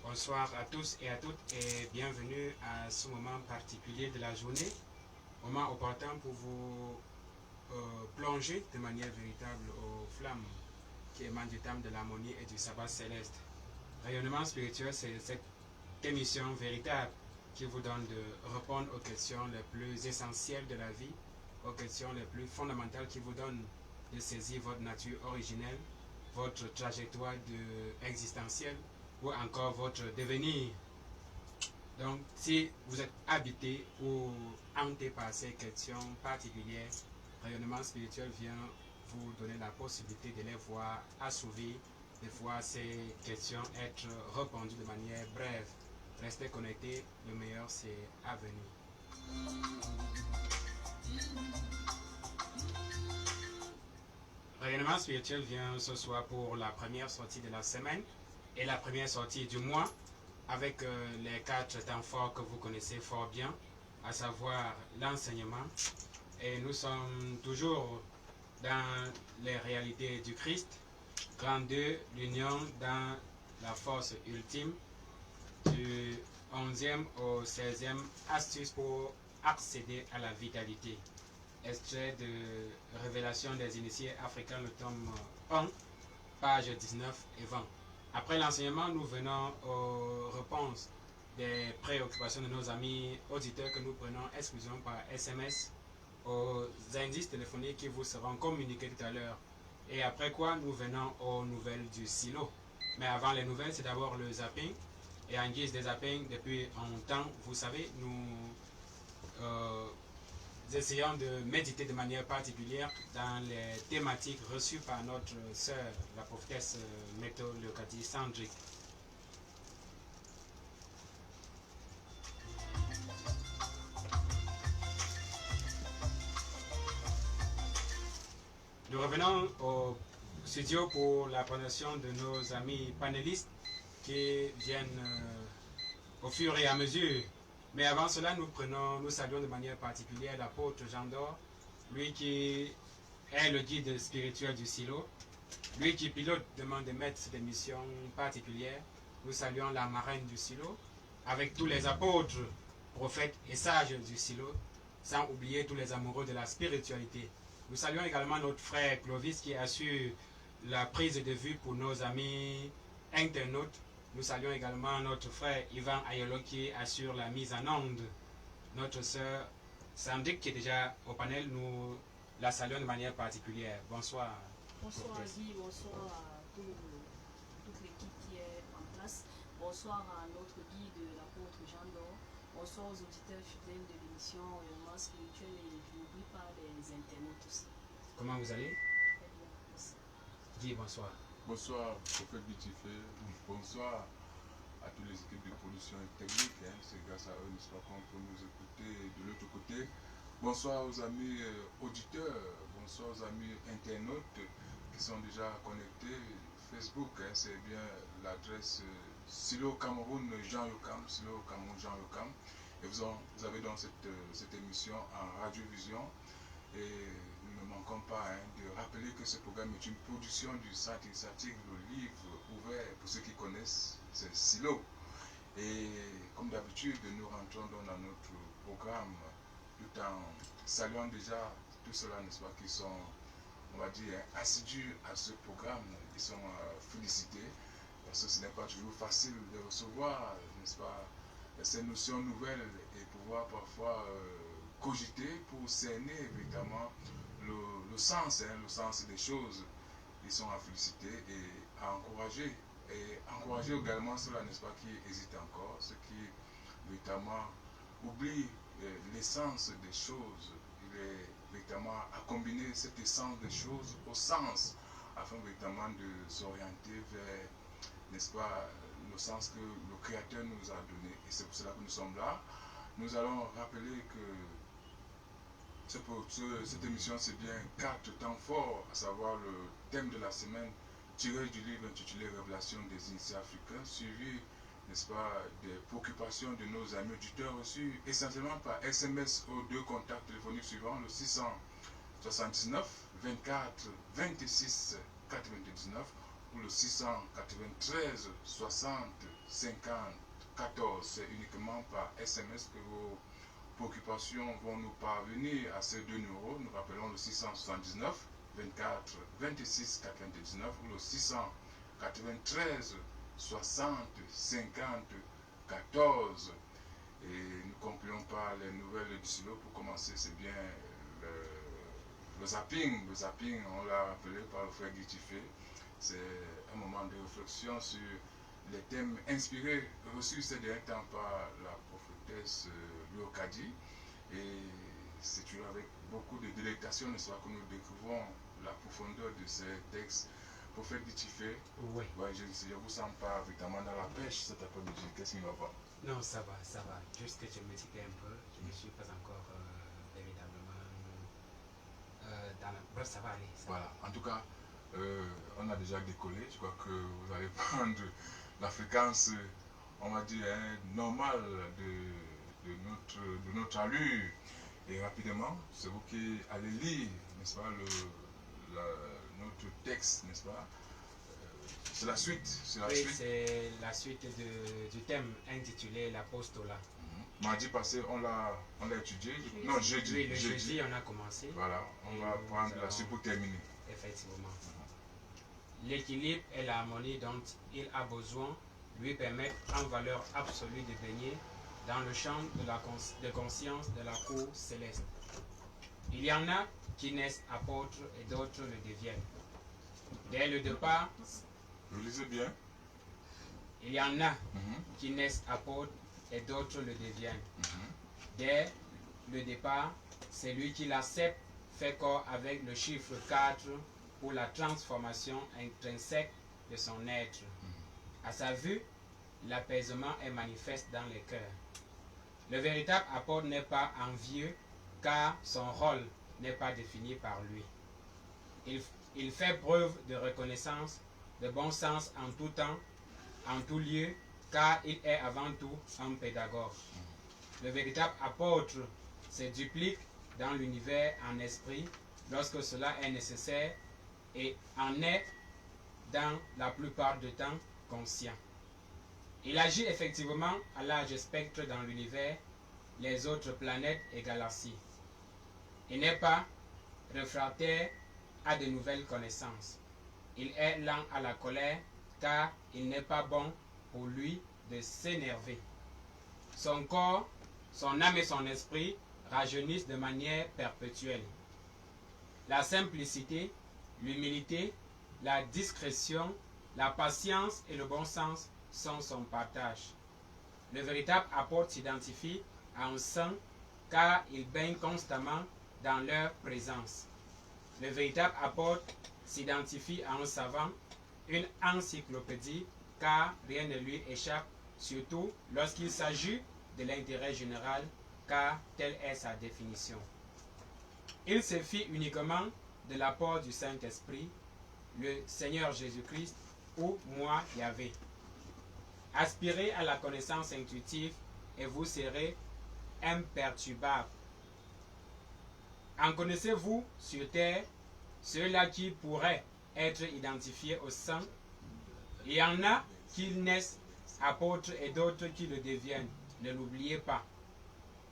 Bonsoir à tous et à toutes et bienvenue à ce moment particulier de la journée, moment opportun pour vous plonger de manière véritable aux flammes qui émanent du temple de l'harmonie et du sabbat céleste. Rayonnement spirituel, c'est cette émission véritable qui vous donne de répondre aux questions les plus essentielles de la vie, aux questions les plus fondamentales qui vous donnent de saisir votre nature originelle, votre trajectoire existentielle ou encore votre devenir. Donc, si vous êtes habité ou hanté par ces questions particulières, Rayonnement spirituel vient vous donner la possibilité de les voir assouvies, de voir ces questions être répondues de manière brève. Restez connectés, le meilleur c'est à venir. Rayonnement spirituel vient ce soir pour la première sortie de la semaine et la première sortie du mois avec les 4 temps forts que vous connaissez fort bien, à savoir l'enseignement. Et nous sommes toujours dans les réalités du Christ. Grand 2, l'union dans la force ultime. Du 11e au 16e, astuce pour accéder à la vitalité. Extrait de Révélation des initiés africains, le tome 1, pages 19 et 20. Après l'enseignement, nous venons aux réponses des préoccupations de nos amis auditeurs que nous prenons exclusivement par SMS, aux indices téléphoniques qui vous seront communiqués tout à l'heure. Et après quoi, nous venons aux nouvelles du silo. Mais avant les nouvelles, c'est d'abord le zapping. Et en guise des zappings, depuis un temps, vous savez, nous essayons de méditer de manière particulière dans les thématiques reçues par notre sœur, la prophétesse Méto Leocadie Sandrick. Nous revenons au studio pour la présentation de nos amis panélistes qui viennent au fur et à mesure. Mais avant cela, nous saluons de manière particulière l'apôtre Jean d'Or, lui qui est le guide spirituel du silo, lui qui pilote demande de mettre cette émission particulière. Nous saluons la marraine du silo, avec tous les apôtres, prophètes et sages du silo, sans oublier tous les amoureux de la spiritualité. Nous saluons également notre frère Clovis qui assure la prise de vue pour nos amis internautes. Nous saluons également notre frère Ivan Ayolo qui assure la mise en onde. Notre sœur Sandrick qui est déjà au panel, nous la saluons de manière particulière. Bonsoir. Bonsoir Guy, bonsoir à toute l'équipe qui est en place. Bonsoir à notre guide, l'apôtre Jean d'Or. Bonsoir aux auditeurs fidèles de l'émission Rayonnement spirituel et je n'oublie pas les internautes aussi. Comment vous allez? Très bien, merci. Guy, bonsoir. Bonsoir, prophète Bitifé. Bonsoir à toutes les équipes de production et technique. C'est grâce à eux, n'est-ce pas, qu'on peut nous écouter de l'autre côté. Bonsoir aux amis auditeurs, bonsoir aux amis internautes qui sont déjà connectés. Facebook, c'est bien l'adresse Silo Cameroun Jean Yokam, Silo Cameroun Jean Yokam. Et vous avez donc cette émission en radiovision. Et nous ne manquons pas de rappeler que ce programme est une production du Centre initiatique, le livre ouvert pour ceux qui connaissent, c'est Silo. Et comme d'habitude, nous rentrons dans notre programme tout en saluant déjà tous ceux-là, n'est-ce pas, qui sont, on va dire, assidus à ce programme. Ils sont félicités parce que ce n'est pas toujours facile de recevoir, n'est-ce pas, ces notions nouvelles et pouvoir parfois cogiter pour cerner évidemment le sens des choses. Ils sont à féliciter et à encourager. Et encourager également ceux-là, n'est-ce pas, qui hésitent encore, ceux qui véritablement oublient l'essence des choses. Il est véritablement à combiner cette essence des choses au sens, afin véritablement de s'orienter vers, n'est-ce pas, le sens que le Créateur nous a donné. Et c'est pour cela que nous sommes là. Nous allons rappeler que cette émission, c'est bien 4 temps forts, à savoir le thème de la semaine tiré du livre intitulé Révélation des initiés africains, suivi, n'est-ce pas, des préoccupations de nos amis auditeurs reçus essentiellement par SMS aux 2 contacts téléphoniques suivants, le 679 24 26 99 pour le 693 60 50 14. C'est uniquement par SMS que vos préoccupations vont nous parvenir à ces deux numéros. Nous rappelons le 679 24 26 99 ou le 693 60 50 14. Et nous ne concluons pas les nouvelles du silo. Pour commencer, c'est bien le zapping. Le zapping, on l'a rappelé par le frère Guitifé. C'est un moment de réflexion sur les thèmes inspirés, reçus ces derniers temps par la prophétesse Léocadie. Et c'est toujours avec beaucoup de délectation, n'est-ce pas, que nous découvrons la profondeur de ces textes. Prophète Guitifé, Oui. ouais, je ne vous sens pas véritablement dans la pêche cet après-midi. Qu'est-ce qui ne va pas? Non, ça va, ça va. Juste que je me titais un peu. Je ne suis pas encore véritablement dans la... Bref, ça va aller. Ça Voilà, en tout cas, on a déjà décollé. Je crois que vous allez prendre la fréquence, on va dire, normale de notre allure. Et rapidement, c'est vous qui allez lire, n'est-ce pas, notre texte, n'est-ce pas? C'est la suite. C'est la oui, suite. c'est la suite du thème intitulé l'apostolat. Mardi passé, on l'a étudié. Non, jeudi. Oui, le jeudi, on a commencé. Voilà, on va prendre la suite pour terminer. Effectivement. L'équilibre et l'harmonie dont il a besoin lui permettent en valeur absolue de baigner dans le champ de conscience de la cour céleste. Il y en a qui naissent apôtres et d'autres le deviennent. Dès le départ, Vous lisez bien. il y en a qui naissent apôtres et d'autres le deviennent. Dès le départ, celui qui l'accepte fait corps avec le chiffre 4 pour la transformation intrinsèque de son être. À sa vue, l'apaisement est manifeste dans les cœurs. Le véritable apôtre n'est pas envieux car son rôle n'est pas défini par lui. Il fait preuve de reconnaissance, de bon sens en tout temps, en tout lieu, car il est avant tout un pédagogue. Le véritable apôtre se duplique dans l'univers en esprit lorsque cela est nécessaire et en est dans la plupart du temps conscient. Il agit effectivement à large spectre dans l'univers, les autres planètes et galaxies. Il n'est pas réfractaire à de nouvelles connaissances. Il est lent à la colère car il n'est pas bon pour lui de s'énerver. Son corps, son âme et son esprit rajeunissent de manière perpétuelle. La simplicité, l'humilité, la discrétion, la patience et le bon sens sont son partage. Le véritable apôtre s'identifie à un saint car il baigne constamment dans leur présence. Le véritable apôtre s'identifie à un savant, une encyclopédie, car rien ne lui échappe, surtout lorsqu'il s'agit de l'intérêt général, car telle est sa définition. Il se fie uniquement de l'apport du Saint-Esprit, le Seigneur Jésus-Christ ou moi Yahvé. Aspirez à la connaissance intuitive et vous serez imperturbable. En connaissez-vous sur terre ceux-là qui pourraient être identifiés au sang? Il y en a qui naissent apôtres et d'autres qui le deviennent. Ne l'oubliez pas.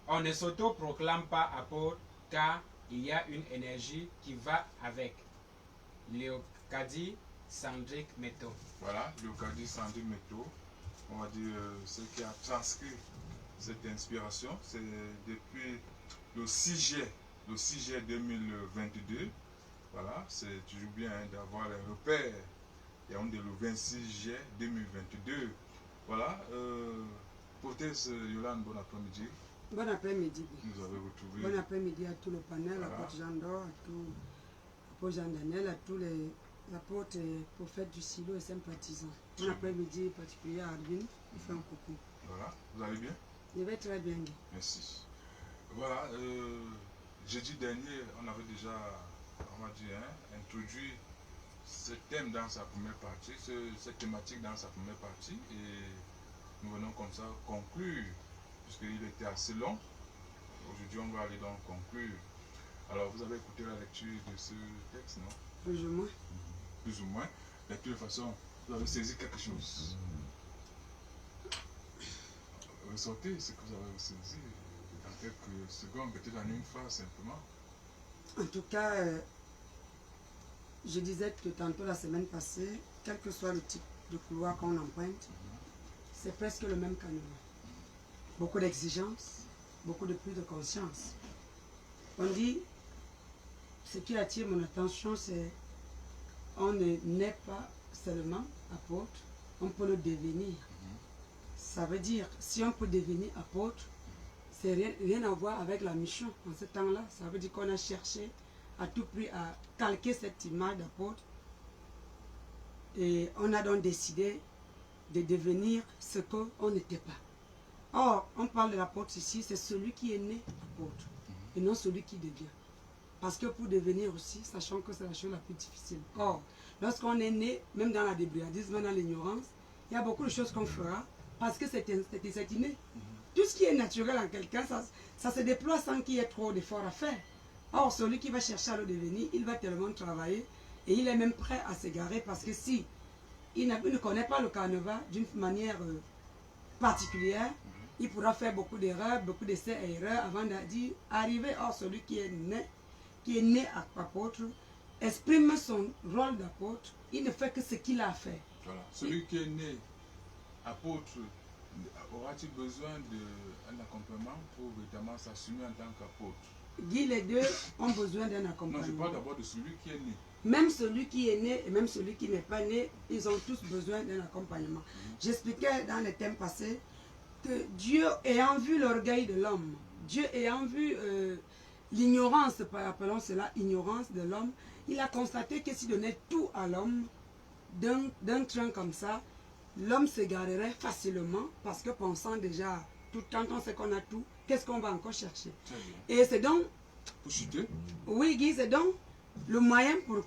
On ne s'auto-proclame pas apôtre car il y a une énergie qui va avec. Léocadie Sandrick Metto. Voilà, Léocadie Sandrick Metto, on va dire ce qui a transcrit cette inspiration, c'est depuis le 6 juillet 2022. Voilà, c'est toujours bien d'avoir les repères. Et on est le 26 juillet 2022. Voilà, Prothèse Yolande, bon après-midi. Bon après-midi. Nous avons retrouvé. Bon après-midi à tout le panel, Voilà. à l'apôtre Jean d'Or, à tout l'apôtre Jean Daniel, à tous les apôtres et prophètes du silo et sympathisants. Bon après-midi particulier à Arvin, il fait un coucou. Voilà, vous allez bien? Je vais très bien. Merci. Voilà, jeudi dernier, on avait déjà, on va dire, introduit ce thème dans sa première partie, cette thématique dans sa première partie, et nous venons comme ça conclure, puisqu'il était assez long. Aujourd'hui, on va aller donc conclure. Alors, vous avez écouté la lecture de ce texte, non? Plus ou moins. Plus ou moins. De toute façon, vous avez saisi quelque chose. Ressortez ce que vous avez saisi dans quelques secondes, peut-être en une phrase simplement. En tout cas, je disais que tantôt la semaine passée, quel que soit le type de couloir qu'on emprunte, c'est presque le même canal. Beaucoup d'exigences, beaucoup de plus de conscience. On dit, ce qui attire mon attention, c'est on ne naît pas seulement apôtre, on peut le devenir. Ça veut dire, si on peut devenir apôtre, c'est rien à voir avec la mission en ce temps-là. Ça veut dire qu'on a cherché à tout prix à calquer cette image d'apôtre. Et on a donc décidé de devenir ce qu'on n'était pas. Or, on parle de l'apôtre ici, c'est celui qui est né apôtre, et non celui qui devient. Parce que pour devenir aussi, sachant que c'est la chose la plus difficile. Or, lorsqu'on est né, même dans la débrouillardise, même dans l'ignorance, il y a beaucoup de choses qu'on fera parce que c'est inné. Tout ce qui est naturel en quelqu'un, ça se déploie sans qu'il y ait trop d'efforts à faire. Or, celui qui va chercher à le devenir, il va tellement travailler et il est même prêt à s'égarer parce que si il ne connaît pas le carnaval d'une manière particulière, il pourra faire beaucoup d'erreurs, beaucoup d'essais et erreurs avant d'arriver. Or, celui qui est né apôtre, exprime son rôle d'apôtre, il ne fait que ce qu'il a fait. Voilà. Celui qui est né apôtre, aura-t-il besoin d'un accompagnement pour véritablement s'assumer en tant qu'apôtre? Guy, les deux ont besoin d'un accompagnement. Non, je parle d'abord de celui qui est né. Même celui qui est né et même celui qui n'est pas né, ils ont tous besoin d'un accompagnement. J'expliquais dans les thèmes passés que Dieu ayant vu l'orgueil de l'homme, Dieu ayant vu l'ignorance, appelons cela ignorance de l'homme, il a constaté que s'il donnait tout à l'homme, d'un train comme ça, l'homme s'égarerait facilement parce que pensant déjà, tout quand on sait qu'on a tout, qu'est-ce qu'on va encore chercher? Et c'est donc, pour chuter. Oui, Guy, c'est donc le moyen pour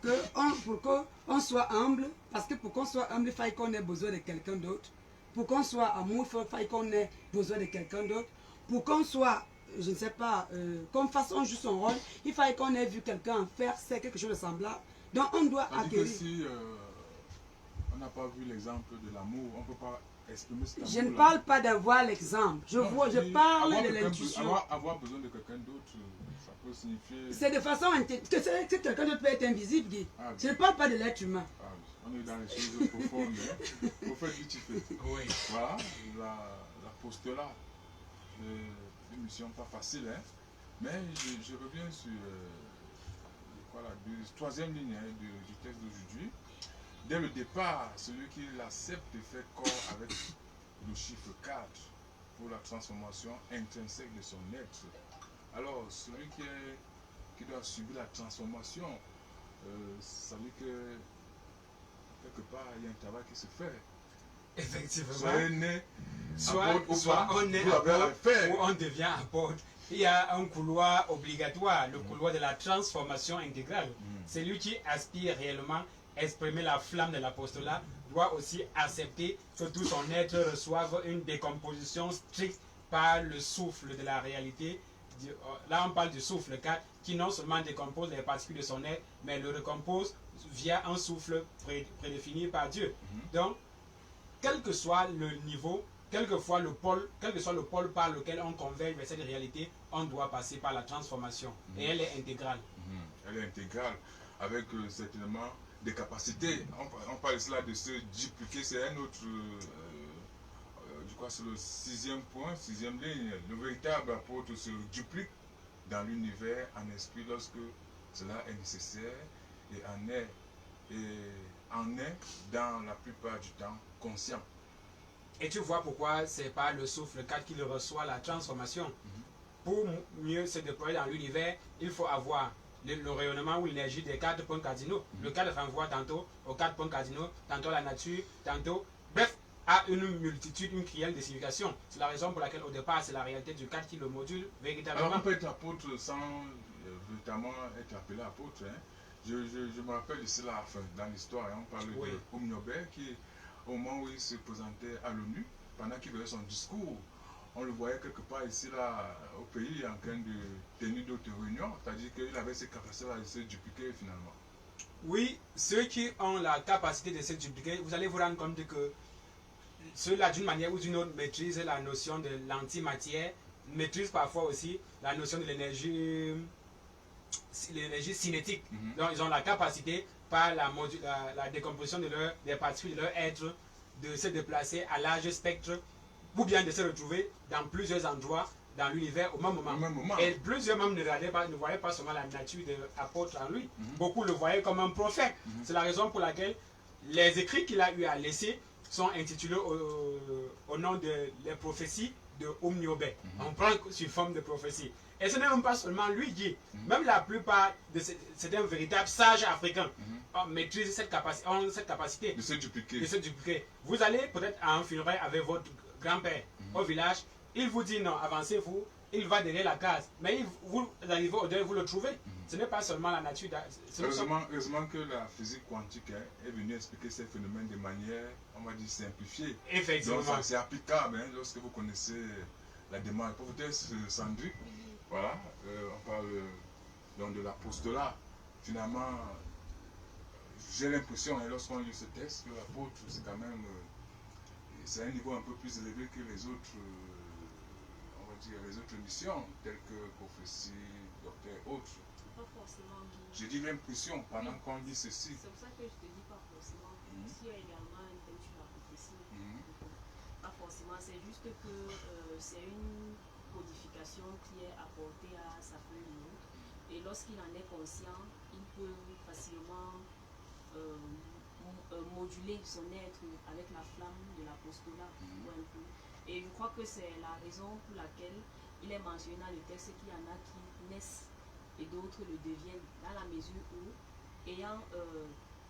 qu'on soit humble, parce que pour qu'on soit humble, il faut qu'on ait besoin de quelqu'un d'autre. Pour qu'on soit amour, il faut qu'on ait besoin de quelqu'un d'autre. Pour qu'on soit, je ne sais pas, qu'on fasse juste son rôle, il faut qu'on ait vu quelqu'un faire, c'est quelque chose de semblable. Donc on doit acquérir. Si on n'a pas vu l'exemple de l'amour, on ne peut pas exprimer cet amour. Je ne parle pas d'avoir l'exemple, je parle de l'intuition. Avoir besoin de quelqu'un d'autre, ça peut signifier... C'est de façon que quelqu'un d'autre peut être invisible, Guy. Ah, je ne parle pas de l'être humain. Ah, on est dans les choses profondes. Prophète Guy-Tifé. Oui. Voilà, la postulat. Une mission pas facile, hein. Mais je reviens sur la troisième ligne du texte d'aujourd'hui. Dès le départ, celui qui l'accepte fait corps avec le chiffre 4 pour la transformation intrinsèque de son être. Alors, celui qui doit subir la transformation, ça veut dire que quelque part, il y a un travail qui se fait. Effectivement. Soit on est apôtre ou on devient apôtre. Il y a un couloir obligatoire, le couloir de la transformation intégrale. Celui qui aspire réellement à exprimer la flamme de l'apostolat doit aussi accepter que tout son être reçoive une décomposition stricte par le souffle de la réalité. Là, on parle du souffle 4 qui non seulement décompose les particules de son être, mais le recompose via un souffle prédéfini par Dieu. Donc, quel que soit le niveau, quel que soit le pôle par lequel on converge vers cette réalité, on doit passer par la transformation. Et elle est intégrale. Elle est intégrale, avec certainement des capacités. On parle cela de se dupliquer, c'est un autre, je crois que c'est le sixième point, sixième ligne. Le véritable apôtre se duplique dans l'univers en esprit lorsque cela est nécessaire et en est dans la plupart du temps conscient. Et tu vois pourquoi c'est par le souffle 4 qu'il reçoit la transformation. Pour mieux se déployer dans l'univers, il faut avoir le rayonnement ou l'énergie des 4 points cardinaux. Le 4 renvoie tantôt aux 4 points cardinaux, tantôt à la nature, tantôt, bref, à une multitude, une crielle de signification. C'est la raison pour laquelle au départ c'est la réalité du 4 qui le module véritablement. Alors on peut être apôtre sans véritablement être appelé apôtre. Hein. Je me rappelle de cela dans l'histoire, hein, on parle de Omniobert qui, au moment où il se présentait à l'ONU, pendant qu'il faisait son discours, on le voyait quelque part ici là au pays en train de tenir d'autres réunions, c'est-à-dire qu'il avait ses capacités à se dupliquer finalement. Oui, ceux qui ont la capacité de se dupliquer, vous allez vous rendre compte que ceux-là, d'une manière ou d'une autre, maîtrisent la notion de l'antimatière, maîtrisent parfois aussi la notion de l'énergie cinétique. Donc, ils ont la capacité, par la décomposition des particules de leur être, de se déplacer à large spectre, ou bien de se retrouver dans plusieurs endroits dans l'univers au même moment. Et plusieurs membres ne voyaient pas seulement la nature de l'apôtre en lui. Beaucoup le voyaient comme un prophète. C'est la raison pour laquelle les écrits qu'il a eu à laisser sont intitulés au nom de les prophéties de Omniobé. On prend sur forme de prophétie. Et ce n'est même pas seulement lui qui, même la plupart de c'est un véritable sage africain, maîtrise cette capacité de se dupliquer. Vous allez peut-être à un funérail avec votre grand-père au village, il vous dit non, avancez-vous, il va derrière la case, mais vous arrivez au deuil, vous le trouvez. Ce n'est pas seulement la nature. Heureusement que la physique quantique est venue expliquer ces phénomènes de manière, on va dire, simplifiée. Effectivement. Donc c'est applicable lorsque vous connaissez la démarche. Prophétesse Sandrine, voilà, on parle donc de l'apostolat. Finalement, j'ai l'impression, lorsqu'on lit ce texte, que l'apôtre, c'est quand même, c'est un niveau un peu plus élevé que les autres, on va dire, les autres missions, telles que prophétie, docteur, autres. Pas forcément. J'ai dit l'impression pendant qu'on dit ceci. C'est pour ça que je te dis pas forcément. S'il y a également un thème sur la prophétie, pas forcément. C'est juste que c'est une codification qui est apportée à sa feuille de route. Et lorsqu'il en est conscient, il peut facilement moduler son être avec la flamme de l'apostolat. Et je crois que c'est la raison pour laquelle il est mentionné dans le texte qu'il y en a qui naissent et d'autres le deviennent, dans la mesure où, ayant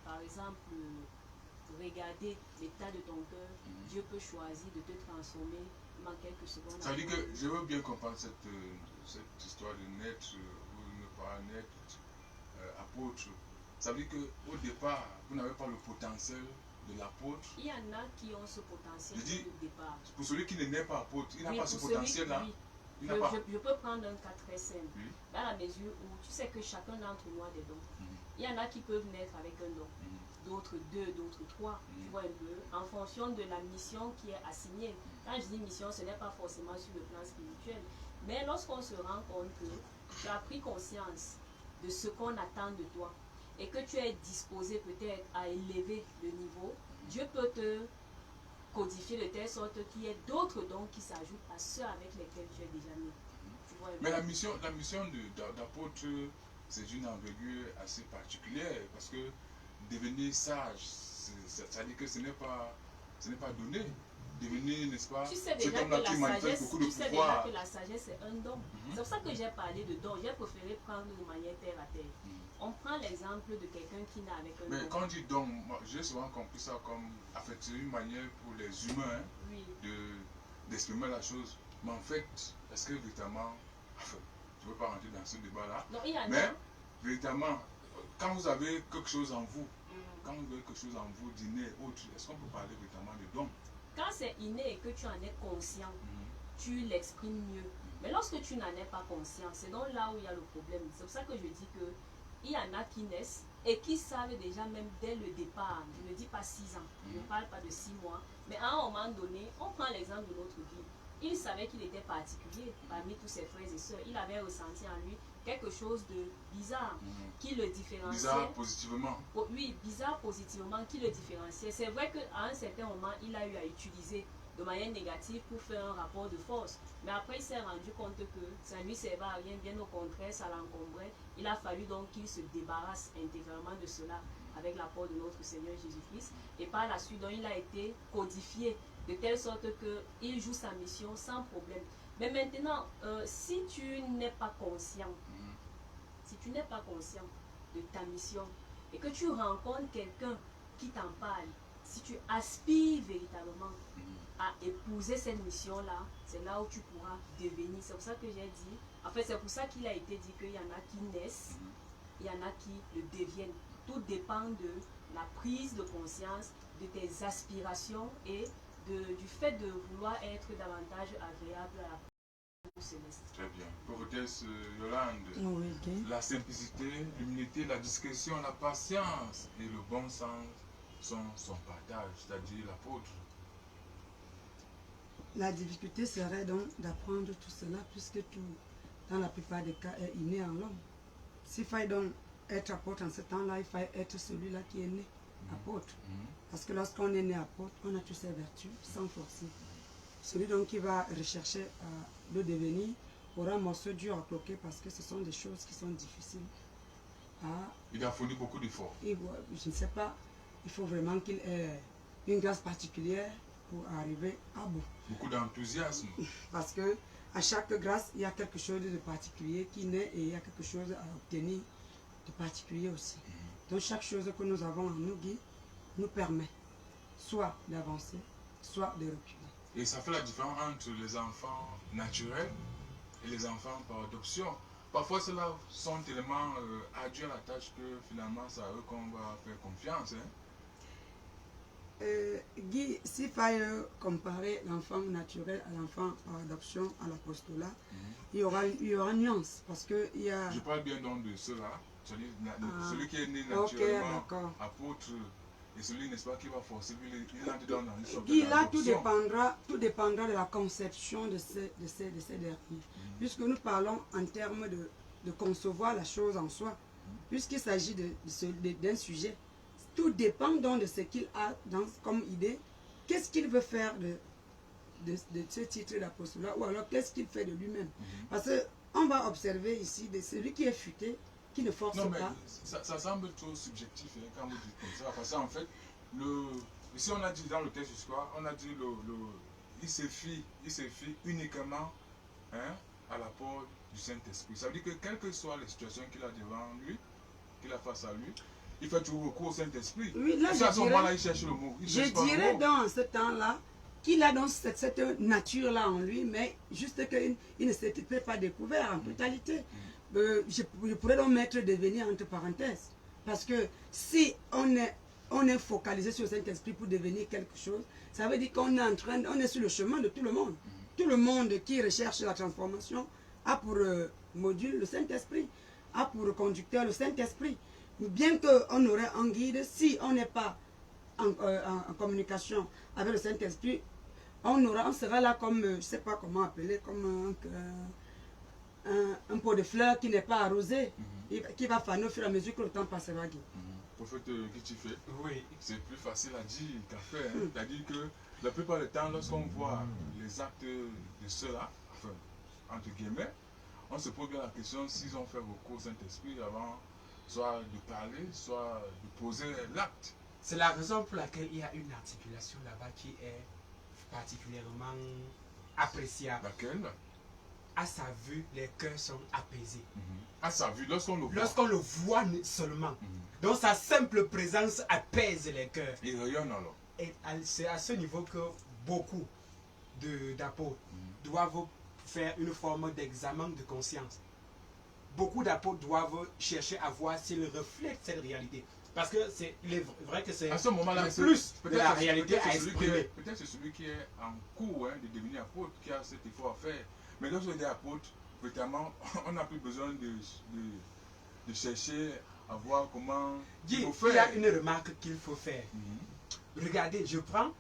par exemple regardé l'état de ton cœur, Dieu peut choisir de te transformer en quelques secondes. Ça veut dire que je veux bien comprendre cette histoire de naître ou ne pas naître apôtre. Ça veut dire qu'au départ, vous n'avez pas le potentiel de l'apôtre. Il y en a qui ont ce potentiel au départ. Pour celui qui ne naît pas apôtre, il n'a pas ce potentiel-là. Je peux prendre un cas très simple, dans la mesure où tu sais que chacun d'entre nous a des dons. Il y en a qui peuvent naître avec un don, d'autres 2, d'autres 3, tu vois un peu, en fonction de la mission qui est assignée. Quand je dis mission, ce n'est pas forcément sur le plan spirituel, mais lorsqu'on se rend compte que tu as pris conscience de ce qu'on attend de toi et que tu es disposé peut-être à élever le niveau, Dieu peut te codifier de telle sorte qu'il y ait d'autres dons qui s'ajoutent à ceux avec lesquels tu es déjà né. Tu vois, mais la mission d'apôtre, c'est une envergure assez particulière parce que devenir sage, ça dit que ce n'est pas donné. Devenir, n'est-ce pas? Tu sais déjà que la sagesse est un don. C'est pour ça que j'ai parlé de don. J'ai préféré prendre de manière terre à terre. On prend l'exemple de quelqu'un qui n'a avec un don. Mais quand on dit don, j'ai souvent compris ça comme, en fait, c'est une manière pour les humains d'exprimer la chose. Mais en fait, est-ce que véritablement, enfin, je ne veux pas rentrer dans ce débat-là, mais véritablement, quand vous avez quelque chose en vous, d'inné, autre, est-ce qu'on peut parler véritablement de don? Quand c'est inné et que tu en es conscient, tu l'exprimes mieux. Mais lorsque tu n'en es pas conscient, c'est donc là où il y a le problème. C'est pour ça que je dis que il y en a qui naissent et qui savent déjà même dès le départ, je ne dis pas 6 ans, je ne parle pas de 6 mois, mais à un moment donné, on prend l'exemple de notre guide. Il savait qu'il était particulier parmi tous ses frères et sœurs. Il avait ressenti en lui quelque chose de bizarre qui le différenciait. Bizarre positivement. Oui, bizarre positivement qui le différenciait. C'est vrai qu'à un certain moment, il a eu à utiliser de manière négative pour faire un rapport de force. Mais après, il s'est rendu compte que ça ne lui servait à rien, bien au contraire, ça l'encombrait. Il a fallu donc qu'il se débarrasse intégralement de cela avec l'apport de notre Seigneur Jésus-Christ. Et par la suite, donc, il a été codifié de telle sorte qu'il joue sa mission sans problème. Mais maintenant, si tu n'es pas conscient, de ta mission et que tu rencontres quelqu'un qui t'en parle, si tu aspires véritablement à épouser cette mission-là, c'est là où tu pourras devenir. C'est pour ça que j'ai dit, en fait, c'est pour ça qu'il a été dit qu'il y en a qui naissent, il y en a qui le deviennent. Tout dépend de la prise de conscience, de tes aspirations et du fait de vouloir être davantage agréable à la céleste. Très bien. Prophétesse Yolande, Oui, ok. la simplicité, l'humilité, la discrétion, la patience et le bon sens sont son partage, c'est-à-dire l'apôtre. La difficulté serait donc d'apprendre tout cela, puisque tout, dans la plupart des cas, est inné en l'homme. S'il fallait donc être apôtre en ce temps-là, il fallait être celui-là qui est né apôtre. Parce que lorsqu'on est né apôtre, on a toutes ses vertus sans forcer. Celui donc qui va rechercher à le devenir aura un morceau dur à cloquer parce que ce sont des choses qui sont difficiles à... Il a fourni beaucoup d'efforts. Je ne sais pas, il faut vraiment qu'il ait une grâce particulière pour arriver à bout. Beaucoup d'enthousiasme. Parce que à chaque grâce, il y a quelque chose de particulier qui naît et il y a quelque chose à obtenir de particulier aussi. Donc chaque chose que nous avons en nous, Guy, nous permet soit d'avancer, soit de reculer. Et ça fait la différence entre les enfants naturels et les enfants par adoption. Parfois, ceux-là sont tellement ardus à la tâche que finalement, c'est à eux qu'on va faire confiance. Hein. Guy, s'il fallait comparer l'enfant naturel à l'enfant par adoption à l'apostolat, il y aura une nuance. Parce que il y a... Je parle bien donc de ceux-là, celui qui est né naturellement apôtre, et celui, n'est-ce pas, qui va forcer, il entre dans une sorte Guy, là, d'adoption. tout dépendra de la conception de ces derniers. Puisque nous parlons en termes de concevoir la chose en soi, puisqu'il s'agit d'un sujet, tout dépend donc de ce qu'il a comme idée. Qu'est-ce qu'il veut faire de ce titre d'apostolat, ou alors qu'est-ce qu'il fait de lui-même. Parce qu'on va observer ici de celui qui est futé, qui ne force non, mais pas. Ça semble trop subjectif hein, quand vous dites comme ça. Parce qu'en fait, ici on a dit dans le texte jusqu'à, on a dit il se fie uniquement hein, à l'apport du Saint-Esprit. Ça veut dire que quelles que soient les situations qu'il a devant lui, qu'il a face à lui, il fait toujours recours au Saint-Esprit. Oui, là, à ce moment-là, il cherche le mot. Je dirais dans ce temps-là qu'il a donc cette nature-là en lui, mais juste qu'il ne s'était pas découvert en totalité. Je pourrais donc mettre devenir entre parenthèses. Parce que si on est focalisé sur le Saint-Esprit pour devenir quelque chose, ça veut dire qu'on est sur le chemin de tout le monde. Tout le monde qui recherche la transformation a pour module le Saint-Esprit, a pour conducteur le Saint-Esprit. Bien qu'on aurait un guide, si on n'est pas en communication avec le Saint-Esprit, on sera là comme, je ne sais pas comment appeler, comme un pot de fleurs qui n'est pas arrosé, qui va faner au fur et à mesure que le temps passera. Prophète Kitifé, Oui. c'est plus facile à dire qu'à faire. Hein. C'est-à-dire que la plupart du temps, lorsqu'on voit les actes de ceux-là, enfin, entre guillemets, on se pose bien la question s'ils ont fait recours au Saint-Esprit avant soit de parler, soit de poser l'acte. C'est la raison pour laquelle il y a une articulation là-bas qui est particulièrement appréciable. Laquelle? À sa vue, les cœurs sont apaisés. À sa vue, lorsqu'on le voit. Lorsqu'on le voit seulement. Donc sa simple présence apaise les cœurs. Il rayonne alors. Et c'est à ce niveau que beaucoup d'apôtres doivent faire une forme d'examen de conscience. Beaucoup d'apôtres doivent chercher à voir s'ils reflètent cette réalité. Parce que il est vrai que c'est à ce moment-là, plus de la réalité à exprimer. Peut-être c'est celui qui est en cours hein, de devenir apôtre qui a cet effort à faire. Mais lorsqu'on est apôtre, notamment, on n'a plus besoin de chercher à voir comment il faut faire. Il y a une remarque qu'il faut faire. Regardez, je prends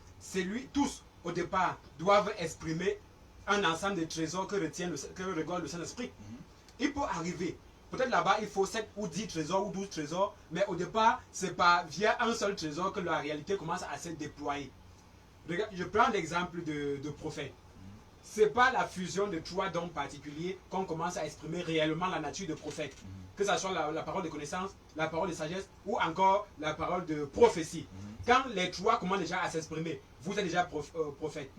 tous au départ doivent exprimer un ensemble de trésors que regorge le Saint-Esprit. Il peut arriver. Peut-être là-bas, il faut 7 ou 10 trésors ou 12 trésors, mais au départ, c'est pas via un seul trésor que la réalité commence à se déployer. Regarde, je prends l'exemple de prophète. Ce n'est pas la fusion de 3 dons particuliers qu'on commence à exprimer réellement la nature de prophète. Que ce soit la parole de connaissance, la parole de sagesse ou encore la parole de prophétie. Quand les 3 commencent déjà à s'exprimer, vous êtes déjà prophète.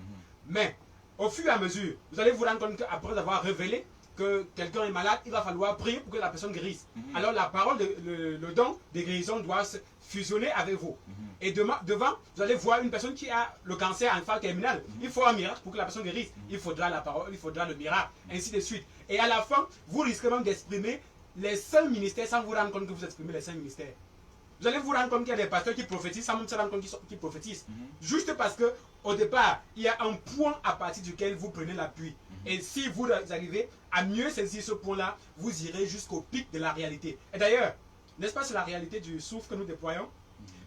Mais au fur et à mesure, vous allez vous rendre compte qu'après avoir révélé que quelqu'un est malade, il va falloir prier pour que la personne guérisse. Alors la parole, le don de guérison doit se fusionner avec vous. Et devant, vous allez voir une personne qui a le cancer en phase terminale. Il faut un miracle pour que la personne guérisse. Il faudra la parole, il faudra le miracle, ainsi de suite. Et à la fin, vous risquez même d'exprimer les 5 ministères sans vous rendre compte que vous exprimez les 5 ministères. Vous allez vous rendre compte qu'il y a des pasteurs qui prophétisent sans même se rendre compte qu'ils prophétisent. Juste parce que au départ, il y a un point à partir duquel vous prenez l'appui. Et si vous arrivez à mieux saisir ce point-là, vous irez jusqu'au pic de la réalité. Et d'ailleurs, n'est-ce pas, c'est la réalité du souffle que nous déployons?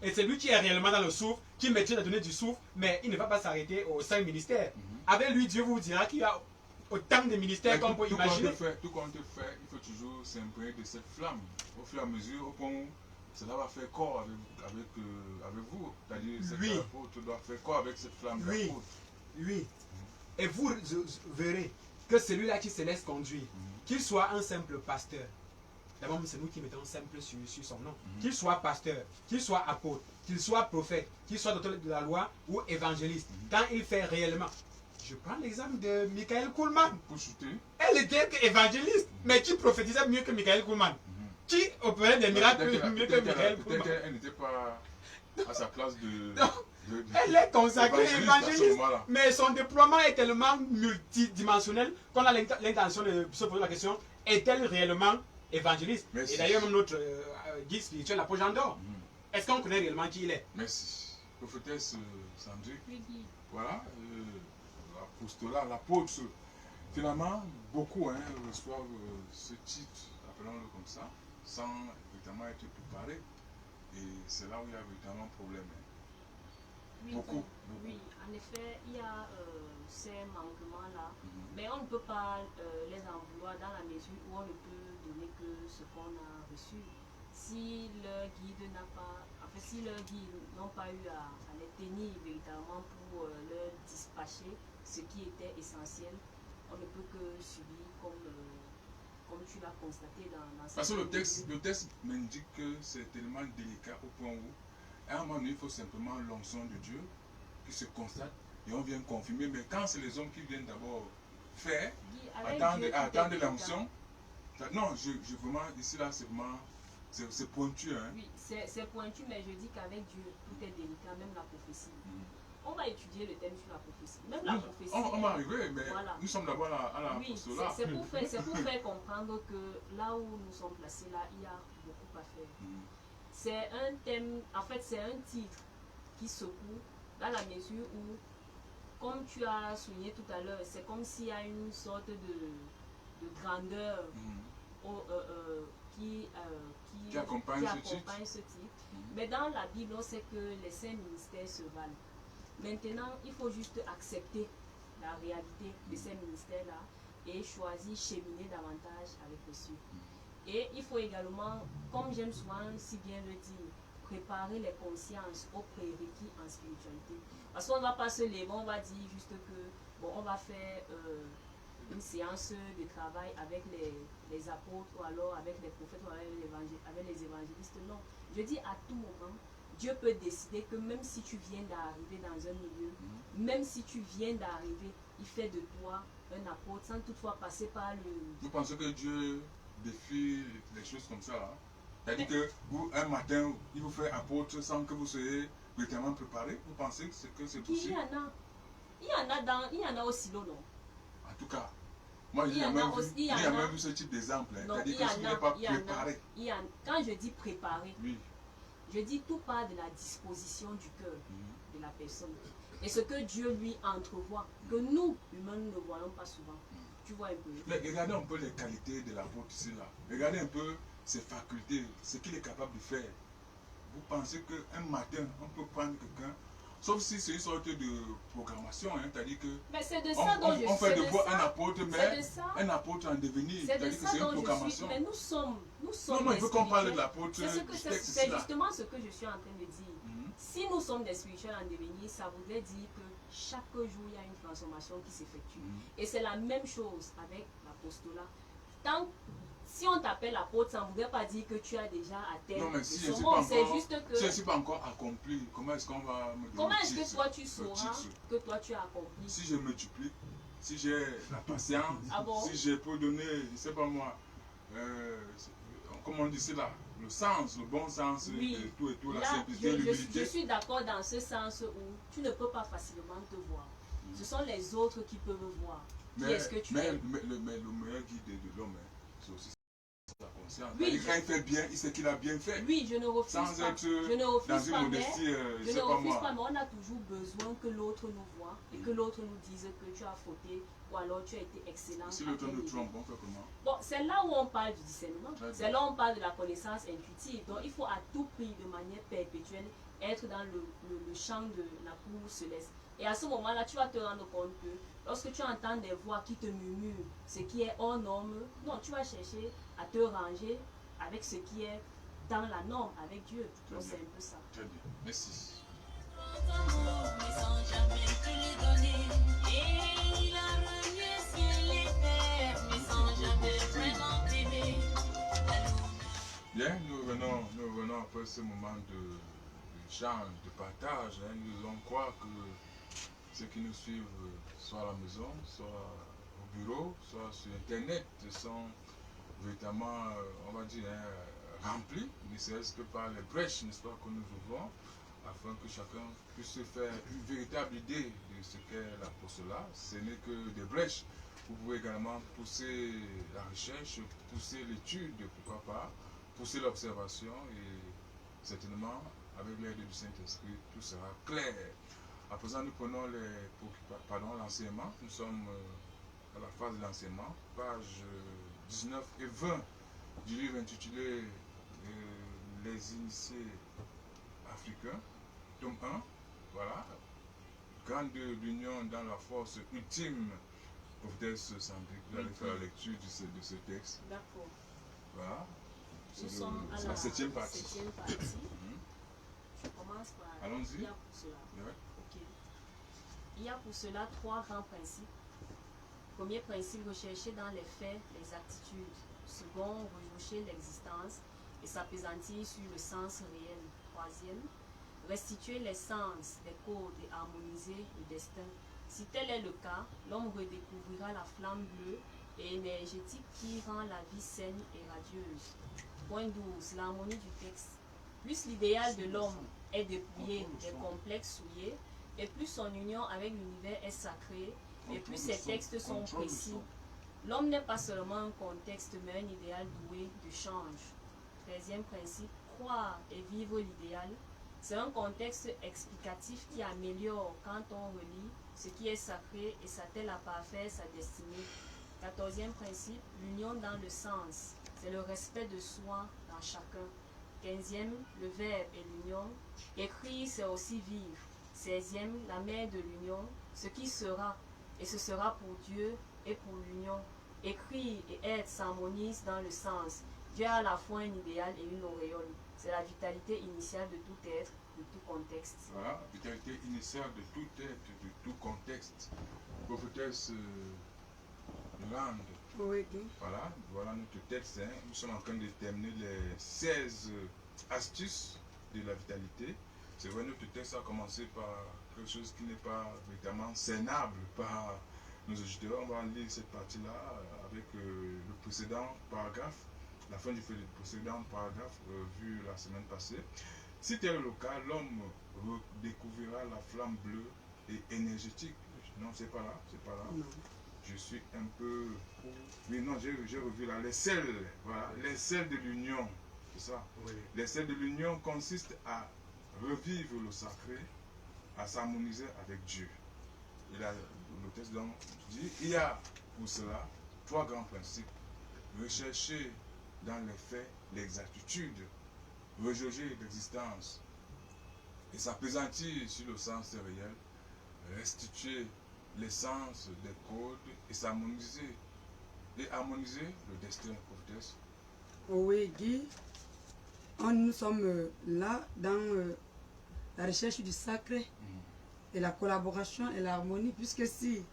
Et c'est lui qui est réellement dans le souffle, qui maîtrise la donnée du souffle, mais il ne va pas s'arrêter aux 5 ministères. Avec lui, Dieu vous dira qu'il y a autant de ministères qu'on peut imaginer. Tout compte fait, il faut toujours s'imprégner de cette flamme. Au fur et à mesure, au point où cela va faire corps avec vous. C'est-à-dire que Oui. l'apôtre doit faire corps avec cette flamme de Oui. l'apôtre. Oui. Et vous verrez que celui-là qui se laisse conduire, qu'il soit un simple pasteur, d'abord c'est nous qui mettons simple sur son nom, qu'il soit pasteur, qu'il soit apôtre, qu'il soit prophète, qu'il soit docteur de la loi ou évangéliste, quand il fait réellement. Je prends l'exemple de Michael Kuhlman. Pour chuter. Elle était évangéliste, mais qui prophétisait mieux que Michael Kuhlman. Qui opérait des miracles mieux que Michael Kuhlman. Peut-être qu'elle n'était pas à sa place de... Elle est consacrée évangéliste évangéliste, à ce moment-là. mais son déploiement est tellement multidimensionnel qu'on a l'intention de se poser la question, est-elle réellement évangéliste? Merci. Et d'ailleurs, même notre guide spirituel, l'apôtre Jean d'Or, est-ce qu'on connaît réellement qui il est? Merci. Prophétesse Sandrine. Oui, Guy. Voilà, l'apostolat, l'apôtre. Finalement, beaucoup reçoivent ce titre, appelons-le comme ça, sans véritablement être préparés. Et c'est là où il y a véritablement un problème. Oui, Beaucoup. oui, en effet, il y a ces manquements-là, mais on ne peut pas les en vouloir dans la mesure où on ne peut donner que ce qu'on a reçu. Si leur guide n'a pas, en fait, si leurs guides n'ont pas eu à les tenir véritablement pour leur dispatcher ce qui était essentiel, on ne peut que subir comme tu l'as constaté dans cette Parce que vidéo. le texte m'indique que c'est tellement délicat au point où, à un moment donné, il faut simplement l'onction de Dieu qui se constate et on vient confirmer. Mais quand c'est les hommes qui viennent d'abord faire, Guy, avec Dieu, tout est attendre délicat. l'onction, non, je vraiment, ici là, c'est vraiment, c'est pointu. Hein. Oui, c'est pointu, mais je dis qu'avec Dieu, tout est délicat, même la prophétie. On va étudier le thème sur la prophétie. Même la prophétie. On va arriver, mais Voilà. nous sommes d'abord à la Oui, postulat. c'est pour faire comprendre que là où nous sommes placés, là, il y a beaucoup à faire. C'est un thème, en fait, c'est un titre qui secoue dans la mesure où, comme tu as souligné tout à l'heure, c'est comme s'il y a une sorte de grandeur Qui accompagne ce titre. Mais dans la Bible, on sait que les saints ministères se valent. Maintenant, il faut juste accepter la réalité de ces ministères-là et choisir cheminer davantage avec les cieux. Et il faut également, comme j'aime souvent si bien le dire, préparer les consciences aux prérequis en spiritualité. Parce qu'on ne va pas se lever, on va dire juste que, bon, on va faire une séance de travail avec les apôtres ou alors avec les prophètes ou avec les évangélistes. Non, je dis à tout moment, Dieu peut décider que même si tu viens d'arriver dans un milieu, même si tu viens d'arriver, il fait de toi un apôtre sans toutefois passer par le... Vous pensez que Dieu défie les choses comme ça? Hein? C'est-à-dire que vous, un matin, il vous fait apôtre sans que vous soyez véritablement préparé? Vous pensez que c'est possible? Il y en a aussi, non? En tout cas, moi j'ai même vu ce type d'exemple. Hein. C'est-à-dire que si vous n'êtes pas préparé. Quand je dis préparé, oui. Je dis tout part de la disposition du cœur de la personne. Et ce que Dieu lui entrevoit, que nous, humains, nous ne voyons pas souvent. Tu vois un peu. Mais regardez un peu les qualités de l'apôtre ici là. Regardez un peu ses facultés, ce qu'il est capable de faire. Vous pensez qu'un matin, on peut prendre quelqu'un, sauf si c'est une sorte de programmation, hein, c'est-à-dire que mais c'est de ça dont je on fait de suis. vous un apôtre, mais ça, un apôtre en devenir, c'est de c'est-à-dire que ça c'est une dont je suis. programmation. Mais nous sommes Non, il faut qu'on parle de l'apôtre. C'est justement ce que je suis en train de dire. Si nous sommes des spirituels en devenir, ça voudrait dire que chaque jour, il y a une transformation qui s'effectue. Et c'est la même chose avec l'apostolat. Si on t'appelle apôtre, ça ne voudrait pas dire que tu as déjà atteint. Non, mais si je ne suis pas encore accompli, comment est-ce qu'on va me donner comment est-ce que toi tu sauras que toi tu as accompli? Si je multiplie, si j'ai la patience, bon? si je peux donner, je ne sais pas moi, comment on dit cela, le sens, le bon sens, oui. et tout, là, la simplicité, l'humilité. Je suis d'accord dans ce sens où tu ne peux pas facilement te voir. Ce sont les autres qui peuvent voir. Qui est-ce que tu es? Mais le meilleur guide de l'homme, c'est aussi sa conscience. Oui, C'est-à-dire, quand il fait bien, il sait qu'il a bien fait. Oui, je ne refuse Sans pas. être Je ne dans refuse une pas, mais modestie, je je sais ne pas refuse moi. pas, mais on a toujours besoin que l'autre nous voit et que l'autre nous dise que tu as fauté ou alors tu as été excellent. Si à l'autre tel nous niveau. trompe, on fait comment? Bon, c'est là où on parle du discernement. Très bien. C'est là où on parle de la connaissance intuitive. Donc, il faut à tout prix, de manière perpétuelle, être dans le champ de la cour céleste. Et à ce moment-là, tu vas te rendre compte que lorsque tu entends des voix qui te murmurent ce qui est hors norme, non, tu vas chercher à te ranger avec ce qui est dans la norme, avec Dieu. Très Donc, bien. c'est un peu ça. Très bien. Merci. Bien, nous revenons après ce moment d'échange, de partage. Hein. Nous allons croire que ceux qui nous suivent, soit à la maison, soit au bureau, soit sur Internet, sont véritablement, on va dire, remplis, ne serait-ce que par les brèches, n'est-ce pas, que nous ouvrons, afin que chacun puisse se faire une véritable idée de ce qu'est l'apostolat. Ce n'est que des brèches. Vous pouvez également pousser la recherche, pousser l'étude, pourquoi pas, pousser l'observation et certainement, avec l'aide du Saint-Esprit, tout sera clair. À présent, nous prenons l'enseignement. Nous sommes à la phase de l'enseignement, pages 19 et 20 du livre intitulé Les initiés africains, tome 1. Voilà. Grande union dans la force ultime. Prophétesse Sandrine, vous allez faire la lecture de ce texte. D'accord. Voilà. Nous sommes à C'est la la septième partie. Je commence par. Allons-y. Il y a pour cela. Ouais. Ok. Il y a pour cela trois grands principes. Premier principe, rechercher dans les faits les attitudes. Second, rechercher l'existence et s'appesantir sur le sens réel. Troisième, restituer les sens des codes et harmoniser le destin. Si tel est le cas, l'homme redécouvrira la flamme bleue et énergétique qui rend la vie saine et radieuse. Point 12. L'harmonie du texte. Plus l'idéal de l'homme est dépouillé des complexes souillés, et plus son union avec l'univers est sacrée, et plus ses textes sont précis. L'homme n'est pas seulement un contexte, mais un idéal doué de change. 13e principe. Croire et vivre l'idéal. C'est un contexte explicatif qui améliore quand on relie ce qui est sacré et s'attelle à parfaire sa destinée. 14e principe, l'union dans le sens. C'est le respect de soi dans chacun. 15e, le verbe et l'union. Écrire, c'est aussi vivre. 16e, la mère de l'union. Ce qui sera, et ce sera pour Dieu et pour l'union. Écrire et être s'harmonisent dans le sens. Dieu a à la fois un idéal et une auréole. C'est la vitalité initiale de tout être, de tout contexte. Voilà, vitalité initiale de tout être, de tout contexte. Prophétesse Yolande, Oui, voilà notre texte. Hein. Nous sommes en train de terminer les 16 astuces de la vitalité. C'est vrai, notre texte a commencé par quelque chose qui n'est pas véritablement scénable par nos auditeurs. On va lire cette partie-là avec le précédent paragraphe, la fin du précédent paragraphe vu la semaine passée. Si tel est le cas, l'homme redécouvrira la flamme bleue et énergétique. Non, c'est pas là, c'est pas là. non. Je suis un peu... Oui, non, j'ai revu là. Les sels, voilà, les sels de l'union, c'est ça. Oui. Les sels de l'union consistent à revivre le sacré, à s'harmoniser avec Dieu. Et là, le texte donc dit, il y a pour cela trois grands principes. Rechercher dans les faits l'exactitude, rejauger l'existence et s'appesantir sur le sens réel, restituer l'essence des codes et s'harmoniser et harmoniser le destin, prophétesse. Oui, Guy, nous sommes là dans la recherche du sacré et la collaboration et l'harmonie, puisque si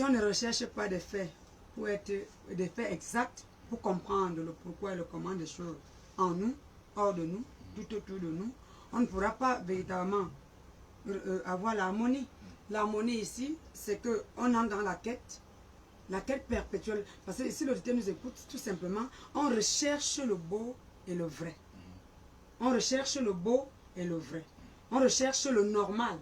on ne recherche pas des faits pour être des faits exacts, pour comprendre le pourquoi et le comment des choses en nous, hors de nous, tout autour de nous, on ne pourra pas véritablement avoir l'harmonie. L'harmonie ici, c'est qu'on entre dans la quête perpétuelle. Parce que si l'auditeur nous écoute, tout simplement, on recherche le beau et le vrai. On recherche le beau et le vrai. On recherche le normal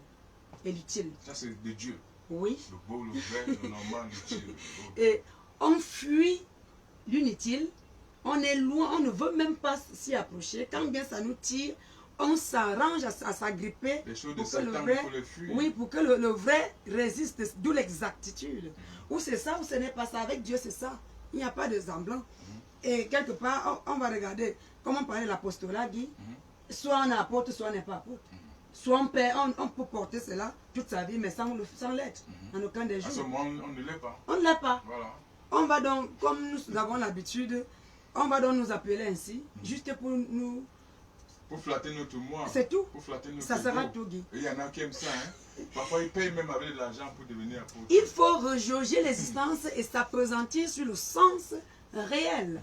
et l'utile. Ça, c'est de Dieu. Oui. Le beau, le vrai, le normal, l'utile. Et on fuit l'inutile On est loin, on ne veut même pas s'y approcher. Quand bien ça nous tire, on s'arrange à s'agripper Les choses de pour que le Satan, vrai, il faut les fuir. oui, pour que le vrai résiste, d'où l'exactitude. Ou c'est ça ou ce n'est pas ça. Avec Dieu, c'est ça. Il n'y a pas de semblant. Et quelque part, on va regarder, comme on parlait de l'apostolat, Guy, soit on est apôtre, soit on n'est pas apôtre. Soit on peut porter cela toute sa vie, mais sans l'être, en aucun des À ce jours. moment, on ne l'est pas. On ne l'est pas. Voilà. On va donc, comme nous avons l'habitude, on va donc nous appeler ainsi, juste pour nous... Pour flatter notre moi. C'est tout. Pour flatter notre Ça sera ego. tout, Guy. Et il y en a qui aiment ça. Hein. Parfois, ils payent même avec de l'argent pour devenir apôtre. Il faut rejauger l'existence et s'appesantir sur le sens réel.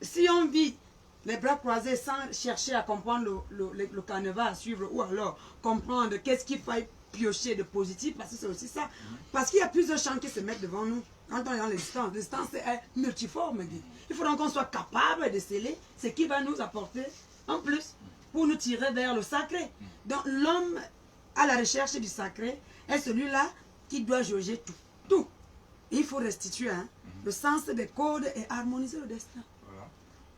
Si on vit les bras croisés sans chercher à comprendre le canevas à suivre ou alors comprendre qu'est-ce qu'il faut piocher de positif, parce que c'est aussi ça. Parce qu'il y a plusieurs champs qui se mettent devant nous. Quand on est dans l'existence est multiforme. Guy. Il faut donc qu'on soit capable de sceller ce qui va nous apporter en plus pour nous tirer vers le sacré. Donc l'homme à la recherche du sacré est celui-là qui doit jauger tout. Tout. Il faut restituer le sens des codes et harmoniser le destin. Voilà.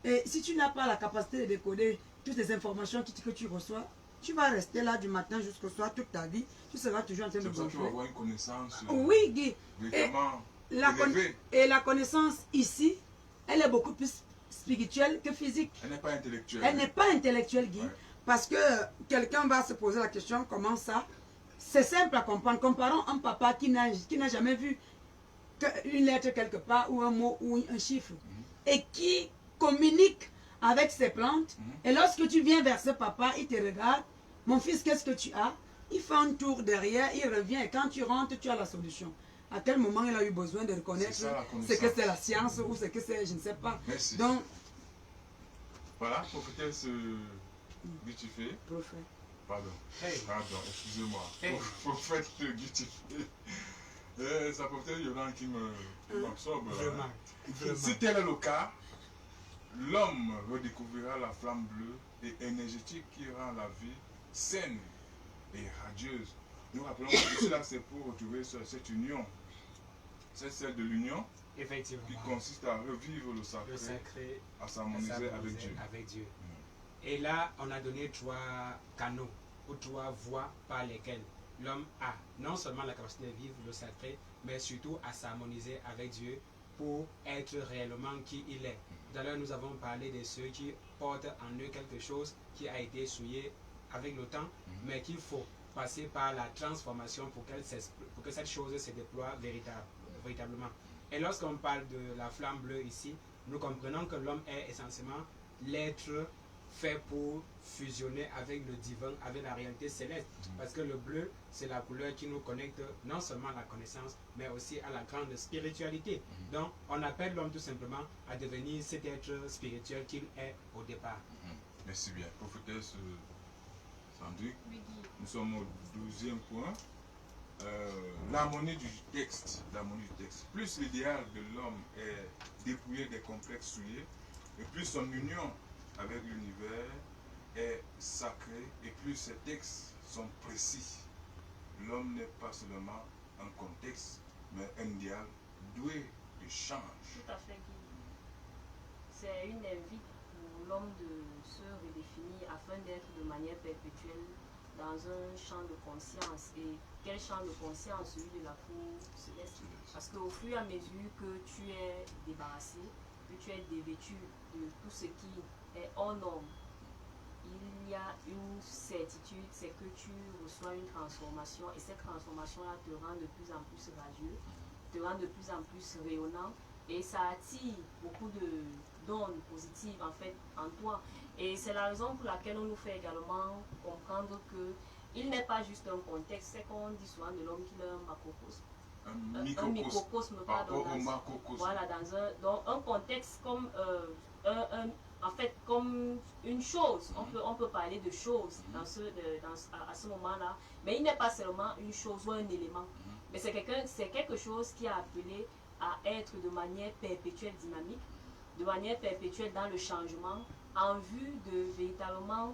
Et si tu n'as pas la capacité de décoder toutes les informations que tu reçois, tu vas rester là du matin jusqu'au soir toute ta vie. Tu seras toujours en train de C'est pour ça qu'il va gonfler. avoir une connaissance Oui, Guy. vraiment Et élevée. la connaissance ici, elle est beaucoup plus spirituelle que physique. Elle n'est pas intellectuelle. Elle n'est pas intellectuelle, Guy. Ouais. Parce que quelqu'un va se poser la question, comment ça? C'est simple à comprendre. Comparons un papa qui n'a jamais vu une lettre quelque part, ou un mot, ou un chiffre, et qui communique avec ses plantes. Et lorsque tu viens vers ce papa, il te regarde. Mon fils, qu'est-ce que tu as? Il fait un tour derrière, il revient, et quand tu rentres, tu as la solution. À quel moment il a eu besoin de reconnaître C'est ça, la ce connaissance. que c'est la science, ou ce que c'est, je ne sais pas. Merci. Donc, Voilà, profitez ce Guitifé. prophète. Pardon. Hey. Pardon, excusez-moi. Hey. Prophète Guitifé. Ça peut être Yoran qui m'absorbe. Vraiment. Si tel est le cas, l'homme redécouvrira la flamme bleue et énergétique qui rend la vie saine et radieuse. Nous rappelons que cela, c'est pour retrouver cette union. C'est celle de l'union Effectivement. qui consiste à revivre le sacré, Le sacré à s'harmoniser avec Dieu. avec Dieu. Et là, on a donné 3 canaux ou 3 voies par lesquelles l'homme a non seulement la capacité de vivre le sacré, mais surtout à s'harmoniser avec Dieu pour être réellement qui il est. Tout à l'heure, nous avons parlé de ceux qui portent en eux quelque chose qui a été souillé avec le temps, mais qu'il faut passer par la transformation pour que cette chose se déploie véritablement. Et lorsqu'on parle de la flamme bleue ici, nous comprenons que l'homme est essentiellement l'être fait pour fusionner avec le divin, avec la réalité céleste. Parce que le bleu, c'est la couleur qui nous connecte non seulement à la connaissance, mais aussi à la grande spiritualité. Donc, on appelle l'homme tout simplement à devenir cet être spirituel qu'il est au départ. Merci bien. Prophétesse Sandrick, Oui, Guy. nous sommes au 12e point. L'harmonie du texte. L'harmonie du texte. Plus l'idéal de l'homme est dépouillé des complexes souillés, et plus son union avec l'univers est sacrée, et plus ses textes sont précis. L'homme n'est pas seulement un contexte, mais un idéal doué de change. Tout à fait, Guy. C'est une invite pour l'homme de se redéfinir afin d'être de manière perpétuelle dans un champ de conscience. Et quel champ de conscience? Celui de la cour céleste. Parce qu'au fur et à mesure que tu es débarrassé, que tu es dévêtu de tout ce qui est hors norme, il y a une certitude, c'est que tu reçois une transformation, et cette transformation-là te rend de plus en plus radieux, te rend de plus en plus rayonnant, et ça attire beaucoup d'ondes positives en fait en toi. Et c'est la raison pour laquelle on nous fait également comprendre que il n'est pas juste un contexte, c'est qu'on dit souvent de l'homme qu'il est un macrocosme. Un microcosme, pardon, voilà, dans un contexte comme en fait comme une chose. On peut parler de choses à ce moment-là, mais il n'est pas seulement une chose ou un élément, mais c'est quelque chose qui est appelé à être de manière perpétuelle dynamique, de manière perpétuelle dans le changement, en vue de véritablement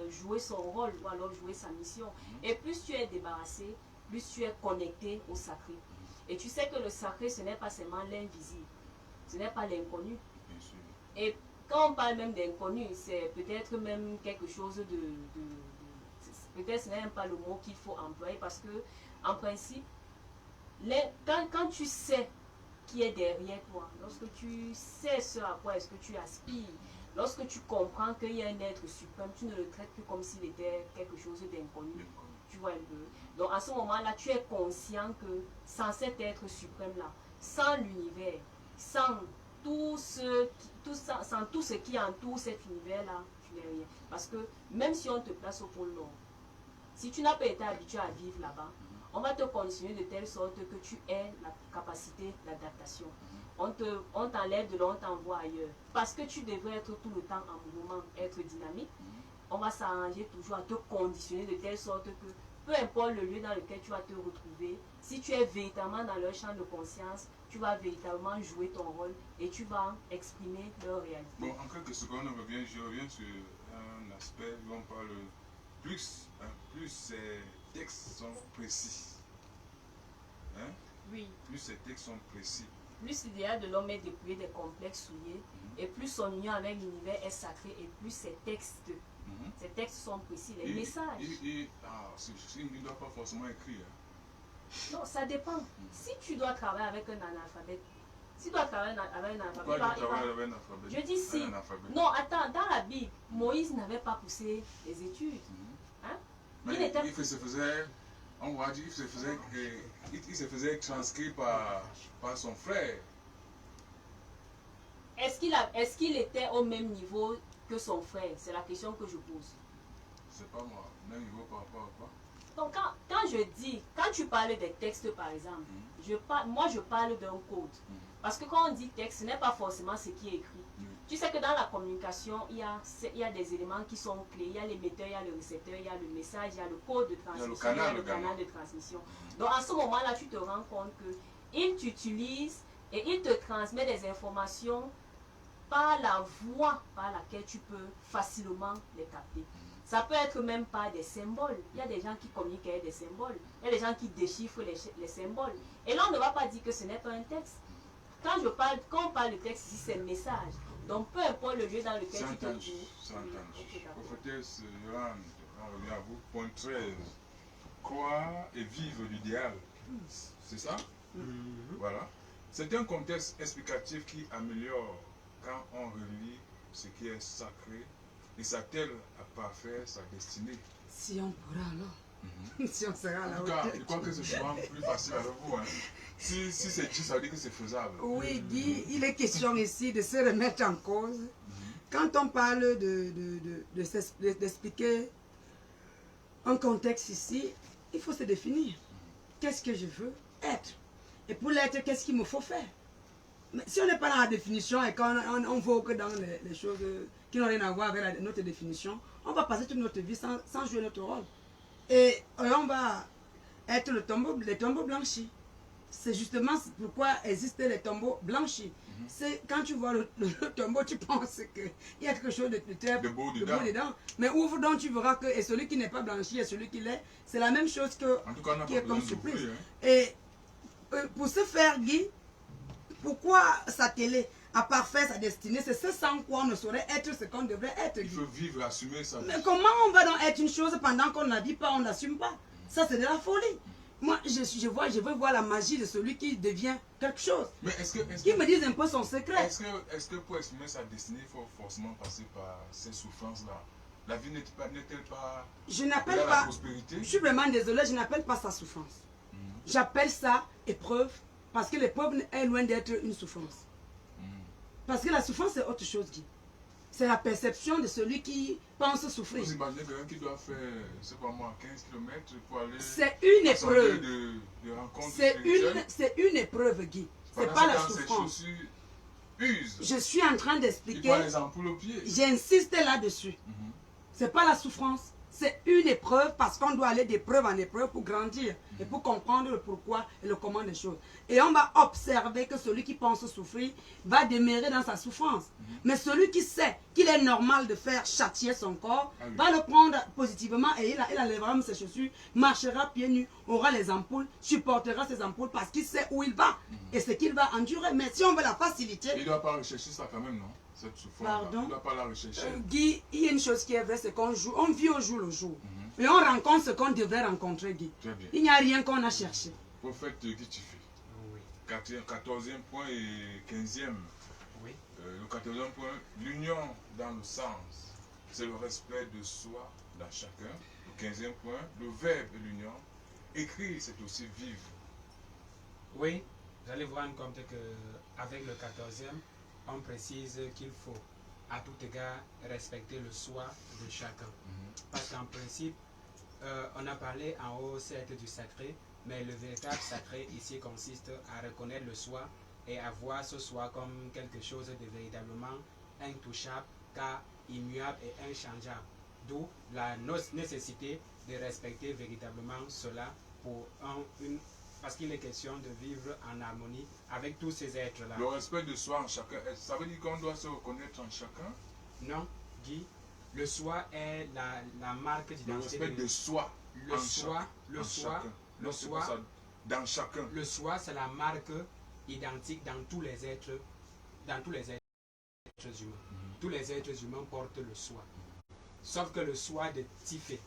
jouer son rôle ou alors jouer sa mission. Et plus tu es débarrassé, plus tu es connecté au sacré. Et tu sais que le sacré, ce n'est pas seulement l'invisible, ce n'est pas l'inconnu. Et quand on parle même d'inconnu, c'est peut-être même quelque chose peut-être ce n'est même pas le mot qu'il faut employer parce que, en principe, quand tu sais qui est derrière toi, lorsque tu sais ce à quoi est-ce que tu aspires, lorsque tu comprends qu'il y a un être suprême, tu ne le traites plus comme s'il était quelque chose d'inconnu. Tu vois un peu. Donc à ce moment-là, tu es conscient que sans cet être suprême-là, sans l'univers, sans tout ce qui entoure cet univers-là, tu n'es rien. Parce que même si on te place au pôle Nord, si tu n'as pas été habitué à vivre là-bas, on va te conditionner de telle sorte que tu aies la capacité d'adaptation. On t'enlève de là, on t'envoie ailleurs. Parce que tu devrais être tout le temps en mouvement, être dynamique, on va s'arranger toujours à te conditionner de telle sorte que peu importe le lieu dans lequel tu vas te retrouver, si tu es véritablement dans leur champ de conscience, tu vas véritablement jouer ton rôle et tu vas exprimer leur réalité. Bon, en quelques secondes, je reviens sur un aspect où on parle plus ces textes sont précis. Hein? Oui. Plus ces textes sont précis. Plus l'idéal de l'homme est dépouillé des complexes souillés, et plus son union avec l'univers est sacré, et plus ces textes sont précis, les messages. Il ne doit pas forcément écrire. Hein? Non, ça dépend. Si tu dois travailler avec un analphabète, si tu dois travailler avec un Pourquoi analphabète, tu travailles avec un alphabet? je dis si. Non, attends, dans la Bible, Moïse n'avait pas poussé les études. Hein? Mais il se faisait, on va dire, il se faisait transcrire par son frère. Est-ce qu'il était au même niveau que son frère? C'est la question que je pose. C'est pas moi, même niveau par rapport à quoi? Donc quand tu parles des textes par exemple, moi je parle d'un code. Parce que quand on dit texte, ce n'est pas forcément ce qui est écrit. Tu sais que dans la communication, il y a des éléments qui sont clés. Il y a l'émetteur, il y a le récepteur, il y a le message, il y a le code de transmission, il y a le canal de transmission. Donc à ce moment-là, tu te rends compte qu'il t'utilise et il te transmet des informations par la voie par laquelle tu peux facilement les capter. Ça peut être même par des symboles. Il y a des gens qui communiquent avec des symboles. Il y a des gens qui déchiffrent les symboles. Et là, on ne va pas dire que ce n'est pas un texte. Quand on parle de texte, ici, c'est le message. Donc, peu importe le lieu dans lequel tu te trouves. C'est entendu. Prophétesse Yolande, on revient à vous. Point 13. Croire et vivre l'idéal. C'est ça? Voilà. C'est un contexte explicatif qui améliore quand on relie ce qui est sacré et s'attelle à parfaire sa destinée. Si on pourra alors. Si on sera là. En tout cas, je crois que c'est souvent plus facile avec vous. Hein. Si c'est dit, ça veut dire que c'est faisable. Oui, Guy, il est question ici de se remettre en cause. Quand on parle d'expliquer un contexte ici, il faut se définir. Qu'est-ce que je veux être? Et pour l'être, qu'est-ce qu'il me faut faire? Mais si on n'est pas dans la définition et qu'on voit que dans les choses qui n'ont rien à voir avec notre définition, on va passer toute notre vie sans jouer notre rôle. Et on va être les tombeaux blanchis. C'est justement pourquoi existent les tombeaux blanchis. C'est quand tu vois le tombeau, tu penses qu'il y a quelque chose de très beau dedans. Mais ouvre donc, tu verras que et celui qui n'est pas blanchi et celui qui l'est, c'est la même chose qui est comme surprise. Et pour ce faire, Guy, pourquoi s'atteler à parfaire sa destinée? C'est ce sans quoi on ne saurait être ce qu'on devrait être. Il faut vivre, assumer ça. Mais comment on va donc être une chose pendant qu'on ne la vit pas, on n'assume pas? Ça, c'est de la folie. Moi, je veux voir la magie de celui qui devient quelque chose. Mais qui me dise un peu son secret. Est-ce que pour exprimer sa destinée, il faut forcément passer par ces souffrances-là? La vie n'est-elle pas je n'appelle la pas, prospérité? je suis vraiment désolé, je n'appelle pas ça souffrance. J'appelle ça épreuve, parce que l'épreuve est loin d'être une souffrance. Parce que la souffrance, c'est autre chose, Guy. C'est la perception de celui qui pense souffrir. Vous imaginez quelqu'un qui doit faire, c'est pas moi, 15 km pour aller... C'est une épreuve. De rencontres c'est une épreuve, Guy. C'est pas la souffrance. Je suis en train d'expliquer. Il voit les ampoules aux pieds. J'insiste là-dessus. C'est pas la souffrance. C'est une épreuve parce qu'on doit aller d'épreuve en épreuve pour grandir et pour comprendre le pourquoi et le comment des choses. Et on va observer que celui qui pense souffrir va demeurer dans sa souffrance. Mais celui qui sait qu'il est normal de faire châtier son corps va le prendre positivement et il enlèvera ses chaussures, marchera pieds nus, aura les ampoules, supportera ses ampoules parce qu'il sait où il va et ce qu'il va endurer. Mais si on veut la facilité... Il ne doit pas rechercher ça quand même, non? cette souffrance-là. Pardon? Tu ne dois pas la rechercher. Guy, il y a une chose qui est vraie, c'est qu'on joue, on vit au jour le jour. Et on rencontre ce qu'on devrait rencontrer, Guy. Très bien. Il n'y a rien qu'on a cherché. Prophète Guy Tifé, Oui. 14e point et 15e. Oui. Le 14e point, l'union dans le sens, c'est le respect de soi dans chacun. Le 15e point, le verbe et l'union. Écrire, c'est aussi vivre. Oui, vous allez voir comme qu'avec le 14e, on précise qu'il faut à tout égard respecter le soi de chacun. Parce qu'en principe, on a parlé en haut certes du sacré, mais le véritable sacré ici consiste à reconnaître le soi et à voir ce soi comme quelque chose de véritablement intouchable, car immuable et inchangeable. D'où la nécessité de respecter véritablement cela pour parce qu'il est question de vivre en harmonie avec tous ces êtres-là. Le respect de soi en chacun, ça veut dire qu'on doit se reconnaître en chacun. Non, Guy, le soi est la marque Le d'identité. respect de soi. Le en soi, chacun, le en soi, chacun. le Non, c'est soi. pas ça, dans chacun. Le soi, c'est la marque identique dans tous les êtres humains. Tous les êtres humains portent le soi. Sauf que le soi de Tifé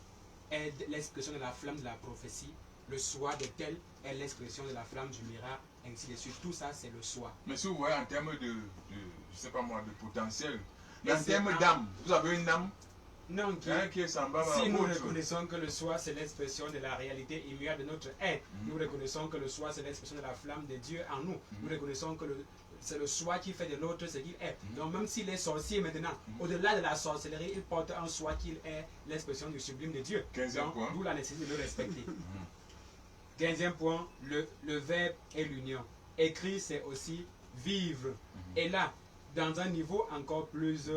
est l'expression de la flamme de la prophétie. Le soi de tel est l'expression de la flamme du miracle, ainsi de suite. Tout ça, c'est le soi. Mais si vous voyez en termes je sais pas moi, de potentiel, mais Et en c'est termes un- d'âme, vous avez une âme, Non, Guy, un qui est semblable à si nous l'autre. reconnaissons que le soi, c'est l'expression de la réalité immuable de notre être, nous reconnaissons que le soi, c'est l'expression de la flamme de Dieu en nous. Nous reconnaissons que c'est le soi qui fait de l'autre ce qu'il est. Donc même s'il est sorcier maintenant, au-delà de la sorcellerie, il porte en soi qu'il est l'expression du sublime de Dieu. 15e point. D'où la nécessité de le respecter. 15e point, le verbe est l'union. Écrire, c'est aussi vivre. Et là, dans un niveau encore plus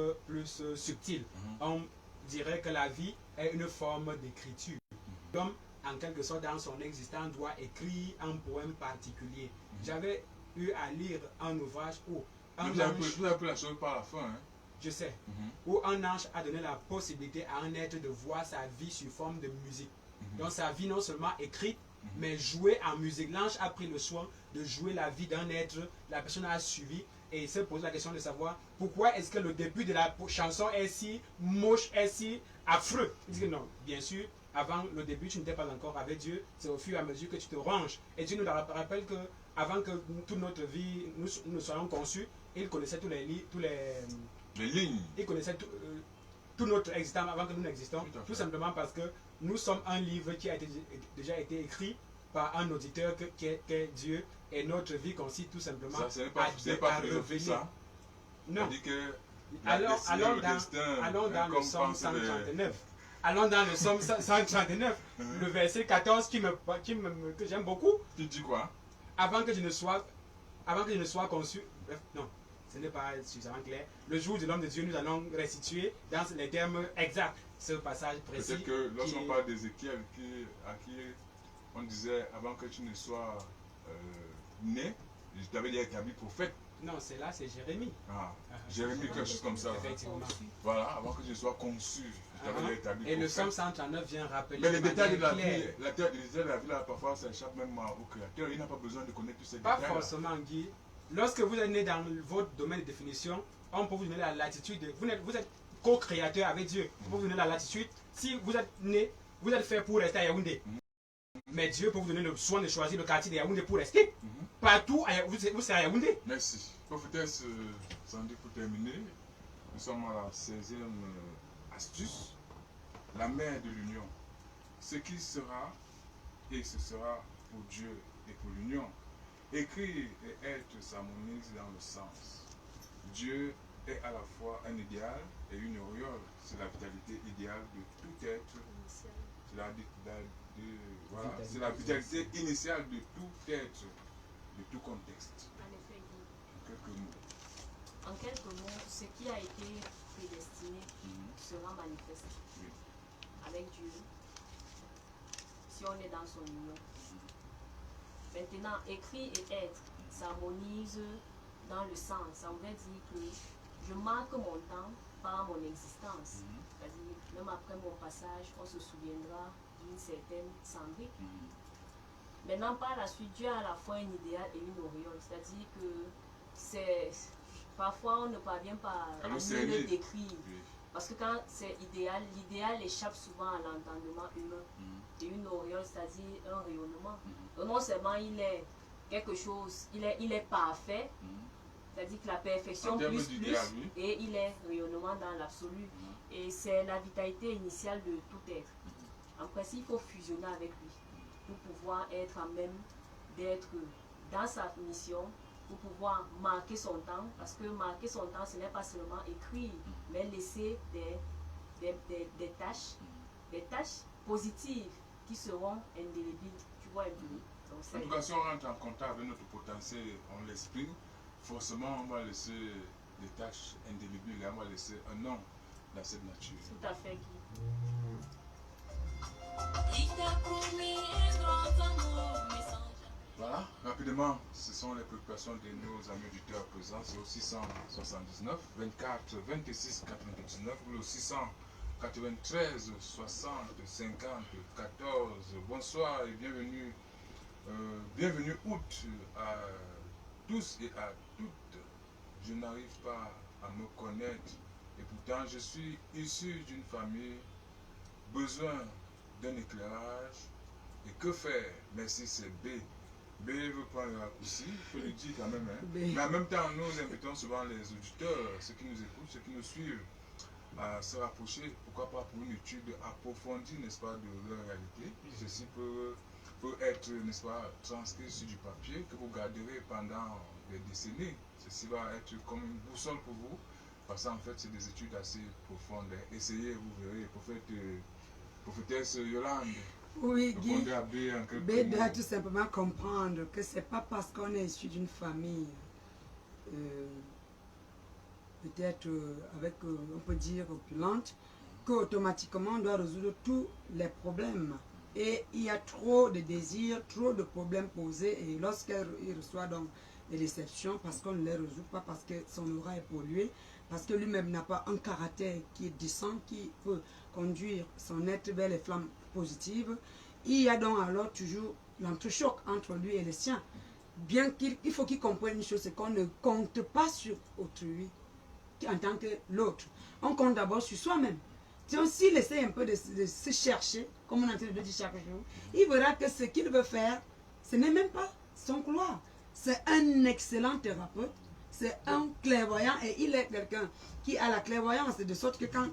subtil, on dirait que la vie est une forme d'écriture. L'homme, en quelque sorte, dans son existence, doit écrire un poème particulier. J'avais eu à lire un ouvrage où un Vous avez ange, pris la chose par la fin. Hein? je sais, où un ange a donné la possibilité à un être de voir sa vie sous forme de musique. Donc sa vie non seulement écrite, mais jouée en musique. L'ange a pris le soin de jouer la vie d'un être, la personne a suivi et il s'est posé la question de savoir pourquoi est-ce que le début de la chanson est si moche, est si affreux. Il dit que non, bien sûr, avant le début, tu n'étais pas encore avec Dieu, c'est au fur et à mesure que tu te ranges. Et Dieu nous rappelle que avant que toute notre vie, nous soyons conçus, il connaissait tous les lignes. il connaissait tout notre existence avant que nous n'existions, Tout à fait. tout simplement parce que nous sommes un livre qui a déjà été écrit par un auditeur qu'est Dieu, et notre vie consiste tout simplement Ça, ce n'est pas philosophique, ça. Non. On dit que Allons dans le Somme 139. Allons dans le Somme 139, le verset 14 que j'aime beaucoup. Tu dis quoi? Avant que je ne sois conçu, bref, non, ce n'est pas suffisamment clair. Le jour de l'homme de Dieu, nous allons restituer dans les termes exacts ce passage précis. Peut-être que lorsqu'on parle d'Ézéchiel, à qui on disait avant que tu ne sois né, je t'avais déjà établi prophète. Non, c'est là, c'est Jérémie. Jérémie, quelque chose comme ça. Effectivement. Voilà, avant que je sois conçu, je t'avais déjà établi prophète. Et le Somme 139 vient rappeler. Mais les détails de la manière vie, claire. les détails de la vie, là, parfois, ça échappe même au créateur. Il n'a pas besoin de connaître tous ces Pas détails. forcément, Guy. Lorsque vous êtes né dans votre domaine de définition, on peut vous donner la latitude. Vous êtes co-créateur avec Dieu. On peut vous donner la latitude. Si vous êtes né, vous êtes fait pour rester à Yaoundé. Mais Dieu peut vous donner le soin de choisir le quartier de Yaoundé pour rester. Partout, vous serez à Yaoundé. Merci. Prophétesse Sandy, pour terminer, nous sommes à la 16e astuce, la mère de l'union. Ce qui sera et ce sera pour Dieu et pour l'union. Écrire et être s'harmonisent dans le sens. Dieu est à la fois un idéal et une auréole. C'est la vitalité idéale de tout être. Voilà, c'est la vitalité initiale de tout être, de tout contexte. En effet, Guy. En quelques mots. En quelques mots, ce qui a été prédestiné sera manifeste Oui. avec Dieu si on est dans son union. Maintenant, écrit et être s'harmonisent dans le sens. Ça voudrait dire que je marque mon temps par mon existence. C'est-à-dire, même après mon passage, on se souviendra d'une certaine Sandrine. Maintenant, par la suite, Dieu a à la fois un idéal et une auréole. C'est-à-dire que parfois on ne parvient pas à Alors, mieux c'est le lié. décrire. Oui. Parce que quand c'est idéal, l'idéal échappe souvent à l'entendement humain. Et une auréole, c'est-à-dire un rayonnement. Donc non seulement il est quelque chose, il est parfait, c'est-à-dire que la perfection En termes plus d'idéal, oui. et il est rayonnement dans l'absolu. Et c'est la vitalité initiale de tout être. En principe, il faut fusionner avec lui pour pouvoir être à même d'être dans sa mission, pour pouvoir marquer son temps, parce que marquer son temps, ce n'est pas seulement écrire, mais laisser des tâches positives qui seront indélébiles. Tu vois un peu. Donc, En c'est- tout cas, si on rentre en contact avec notre potentiel, on l'exprime, forcément, on va laisser des tâches indélébiles, et on va laisser un nom dans cette nature. tout à fait, Guy. Voilà, rapidement, ce sont les préoccupations de nos amis auditeurs présents. C'est au 679 24 26 99 ou au 693 60 50 14. Bonsoir et bienvenue. Bienvenue août à tous et à toutes. Je n'arrive pas à me connaître et pourtant je suis issu d'une famille. Besoin d'un éclairage. Et que faire? Merci, c'est B. B veut prendre le raccourci, il faut le dire quand même. Hein. B. Mais en même temps, nous invitons souvent les auditeurs, ceux qui nous écoutent, ceux qui nous suivent, à se rapprocher, pourquoi pas pour une étude approfondie, n'est-ce pas, de leur réalité. Ceci peut être, n'est-ce pas, transcrit sur du papier que vous garderez pendant des décennies. Ceci va être comme une boussole pour vous, parce qu'en fait, c'est des études assez profondes. Essayez, vous verrez, prophétesse Yolande. Oui, Guy. Répondez à B en quelques B doit mots. tout simplement comprendre que c'est pas parce qu'on est issu d'une famille peut-être avec, on peut dire, opulente, qu'automatiquement on doit résoudre tous les problèmes. Et il y a trop de désirs, trop de problèmes posés, et lorsqu'il reçoit donc des déceptions, parce qu'on ne les résout pas, parce que son aura est polluée, parce que lui-même n'a pas un caractère qui est décent, qui peut conduire son être vers les flammes positives, il y a donc alors toujours l'entrechoc entre lui et les siens. Bien qu'il faut qu'il comprenne une chose, c'est qu'on ne compte pas sur autrui en tant que l'autre. On compte d'abord sur soi-même. S'il essaie un peu de se chercher, comme on est en train de le dire chaque jour, il verra que ce qu'il veut faire, ce n'est même pas son couloir. C'est un excellent thérapeute, c'est un clairvoyant et il est quelqu'un qui a la clairvoyance, de sorte que quand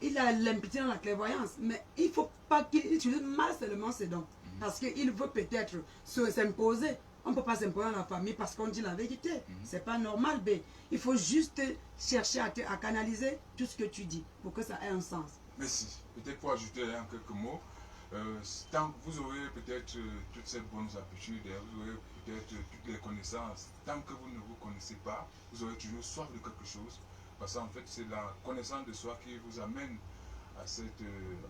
il a l'impunité dans la clairvoyance, mais il ne faut pas qu'il utilise mal seulement ses dons. Parce qu'il veut peut-être s'imposer. On ne peut pas s'imposer dans la famille parce qu'on dit la vérité. C'est pas normal, B. Il faut juste chercher à canaliser tout ce que tu dis pour que ça ait un sens. Merci. Peut-être pour ajouter en quelques mots, tant que vous aurez peut-être toutes ces bonnes habitudes, vous aurez peut-être toutes les connaissances, tant que vous ne vous connaissez pas, vous aurez toujours soif de quelque chose. Parce qu'en fait, c'est la connaissance de soi qui vous amène à cette,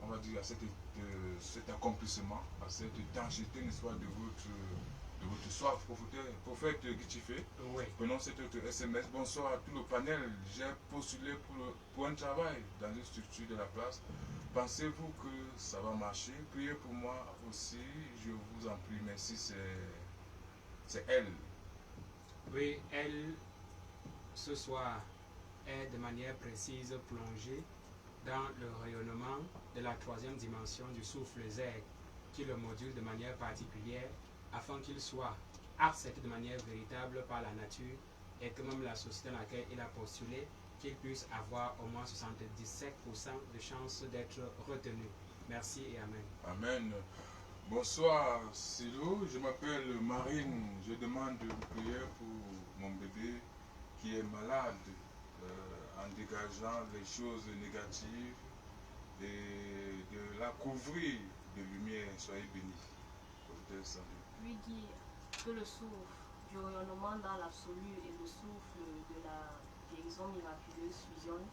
on va dire, à cet accomplissement, à cette étanchéité, n'est-ce pas, de votre soif. Prophète Gitifé, Oui. prenons cet autre SMS. Bonsoir à tout le panel. J'ai postulé pour un travail dans une structure de la place. Pensez-vous que ça va marcher? Priez pour moi aussi, je vous en prie. Merci, c'est elle. Oui, elle, ce soir, est de manière précise plongée dans le rayonnement de la troisième dimension du souffle zèbre, qui le module de manière particulière afin qu'il soit accepté de manière véritable par la nature et que même la société dans laquelle il a postulé, qu'il puisse avoir au moins 77% de chances d'être retenu. Merci et Amen. Amen. Bonsoir, Silo. Je m'appelle Marine. Je demande de prière pour mon bébé qui est malade, en dégageant les choses négatives et de la couvrir de lumière. Soyez bénis. Lui dit que le souffle du rayonnement dans l'absolu et le souffle de la guérison miraculeuse fusionnent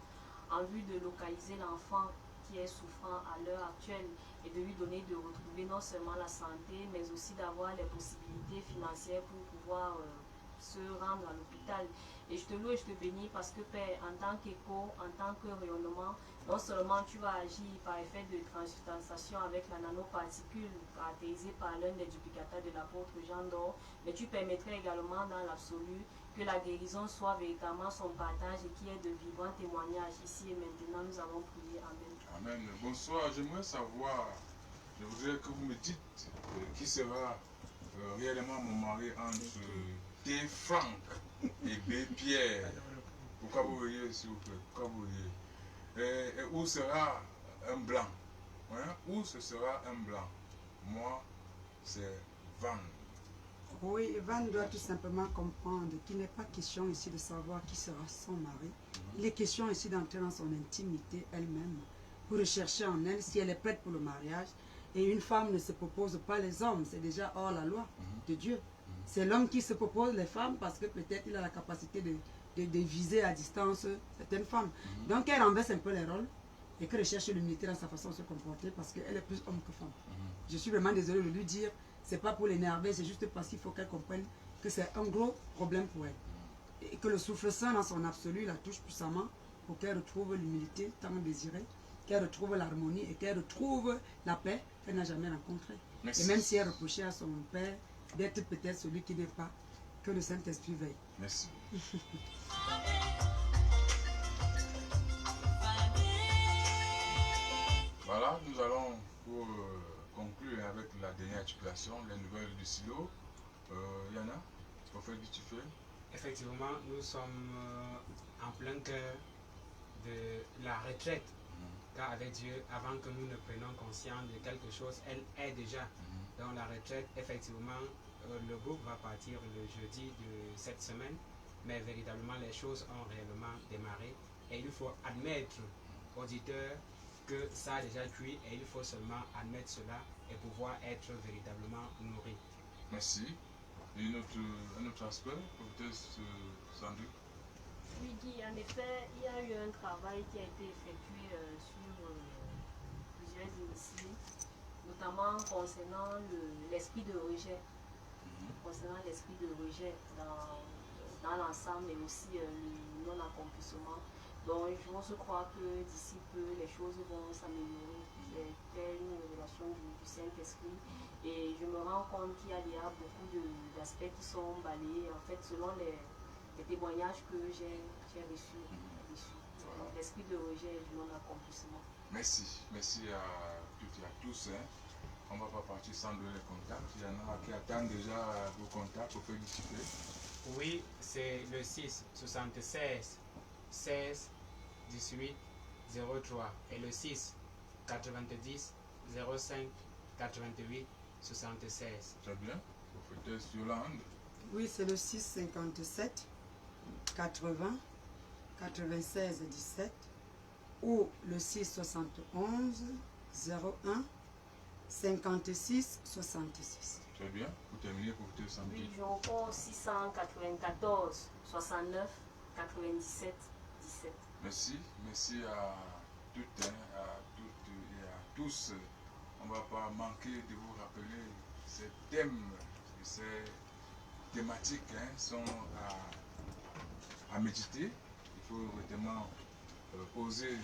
en vue de localiser l'enfant qui est souffrant à l'heure actuelle et de lui donner de retrouver non seulement la santé, mais aussi d'avoir les possibilités financières pour pouvoir se rendre à l'hôpital. Et je te loue et je te bénis parce que Père, en tant qu'écho, en tant que rayonnement, non seulement tu vas agir par effet de transubstantiation avec la nanoparticule caractérisée par l'un des duplicata de l'apôtre Jean d'Or, mais tu permettrais également dans l'absolu que la guérison soit véritablement son partage et qu'il y ait de vivants témoignages ici et maintenant. Nous avons prié. Amen. Amen. Bonsoir, j'aimerais savoir, je voudrais que vous me dites qui sera réellement mon mari entre T. Franck et B. Pierre. Pourquoi vous voyez, s'il vous plaît? Pourquoi vous voyez? Et où sera un blanc? Hein? Où ce sera un blanc? Moi, c'est Van. Oui, Van doit tout simplement comprendre qu'il n'est pas question ici de savoir qui sera son mari. Il est question ici d'entrer dans son intimité elle-même pour rechercher en elle si elle est prête pour le mariage. Et une femme ne se propose pas les hommes, c'est déjà hors la loi de Dieu. C'est l'homme qui se propose les femmes parce que peut-être il a la capacité de viser à distance certaines femmes. Donc elle renverse un peu les rôles et qu'elle recherche l'unité dans sa façon de se comporter parce qu'elle est plus homme que femme. Je suis vraiment désolée de lui dire, c'est pas pour l'énerver, c'est juste parce qu'il faut qu'elle comprenne que c'est un gros problème pour elle. Et que le souffle saint dans son absolu la touche puissamment pour qu'elle retrouve l'humilité tant désirée, qu'elle retrouve l'harmonie et qu'elle retrouve la paix qu'elle n'a jamais rencontrée. Merci. Et même si elle reprochait à son père d'être peut-être celui qui n'est pas, que le Saint-Esprit veille. Merci. Voilà, nous allons pour conclure avec la dernière articulation, les nouvelles du silo. Yana, prophète du Tifé. Effectivement, nous sommes en plein cœur de la retraite. Car avec Dieu, avant que nous ne prenions conscience de quelque chose, elle est déjà dans la retraite. Effectivement, le groupe va partir le jeudi de cette semaine, mais véritablement les choses ont réellement démarré. Et il faut admettre, auditeurs, que ça a déjà cuit et il faut seulement admettre cela et pouvoir être véritablement nourri. Merci. Et un autre aspect, peut-être Sandrine. Oui, Guy, en effet, il y a eu un travail qui a été effectué sur plusieurs initiés, notamment concernant l'esprit de rejet, concernant l'esprit de rejet dans l'ensemble et aussi le non-accomplissement. Donc, je crois que d'ici peu, les choses vont s'améliorer. C'est une révélation du Saint-Esprit. Et je me rends compte qu'il y a déjà beaucoup d'aspects qui sont balayés, en fait, selon les témoignages que j'ai reçus. Donc, l'esprit de rejet et du non-accomplissement. Merci. Merci à toutes et à tous. Hein. On ne va pas partir sans donner les contacts. Il y en a qui attendent déjà vos contacts pour faire discuter. Oui, c'est le 6 76 16 18 03 et le 6 90 05 88 76. Très bien. Prophétesse Yolande. Oui, c'est le 6 57 80 96 17 ou le 6 71 01 56 66. Très bien. Pour terminer, prophétesse Sandrine. Oui, je reprends 694 69 97 17. Merci. Merci à toutes, hein, à toutes et à tous. On ne va pas manquer de vous rappeler ces thèmes, ces thématiques hein, sont à méditer. Il faut vraiment oser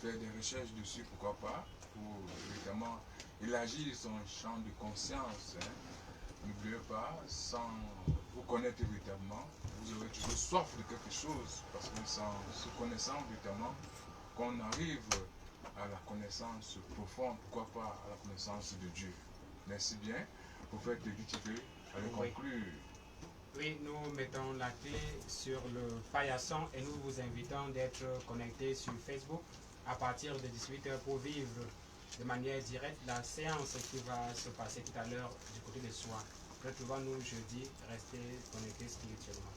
faire des recherches dessus, pourquoi pas, pour évidemment élargir son champ de conscience. Hein. N'oubliez pas, sans vous connaître véritablement, vous aurez toujours soif de quelque chose, parce que sans se connaissant véritablement, qu'on arrive à la connaissance profonde, pourquoi pas à la connaissance de Dieu. Merci bien. Prophète Dutifé, allez conclure. Oui, nous mettons la clé sur le paillasson et nous vous invitons d'être connectés sur Facebook à partir de 18h pour vivre de manière directe la séance qui va se passer tout à l'heure du côté de soi. Retrouvons-nous jeudi, restez connectés spirituellement.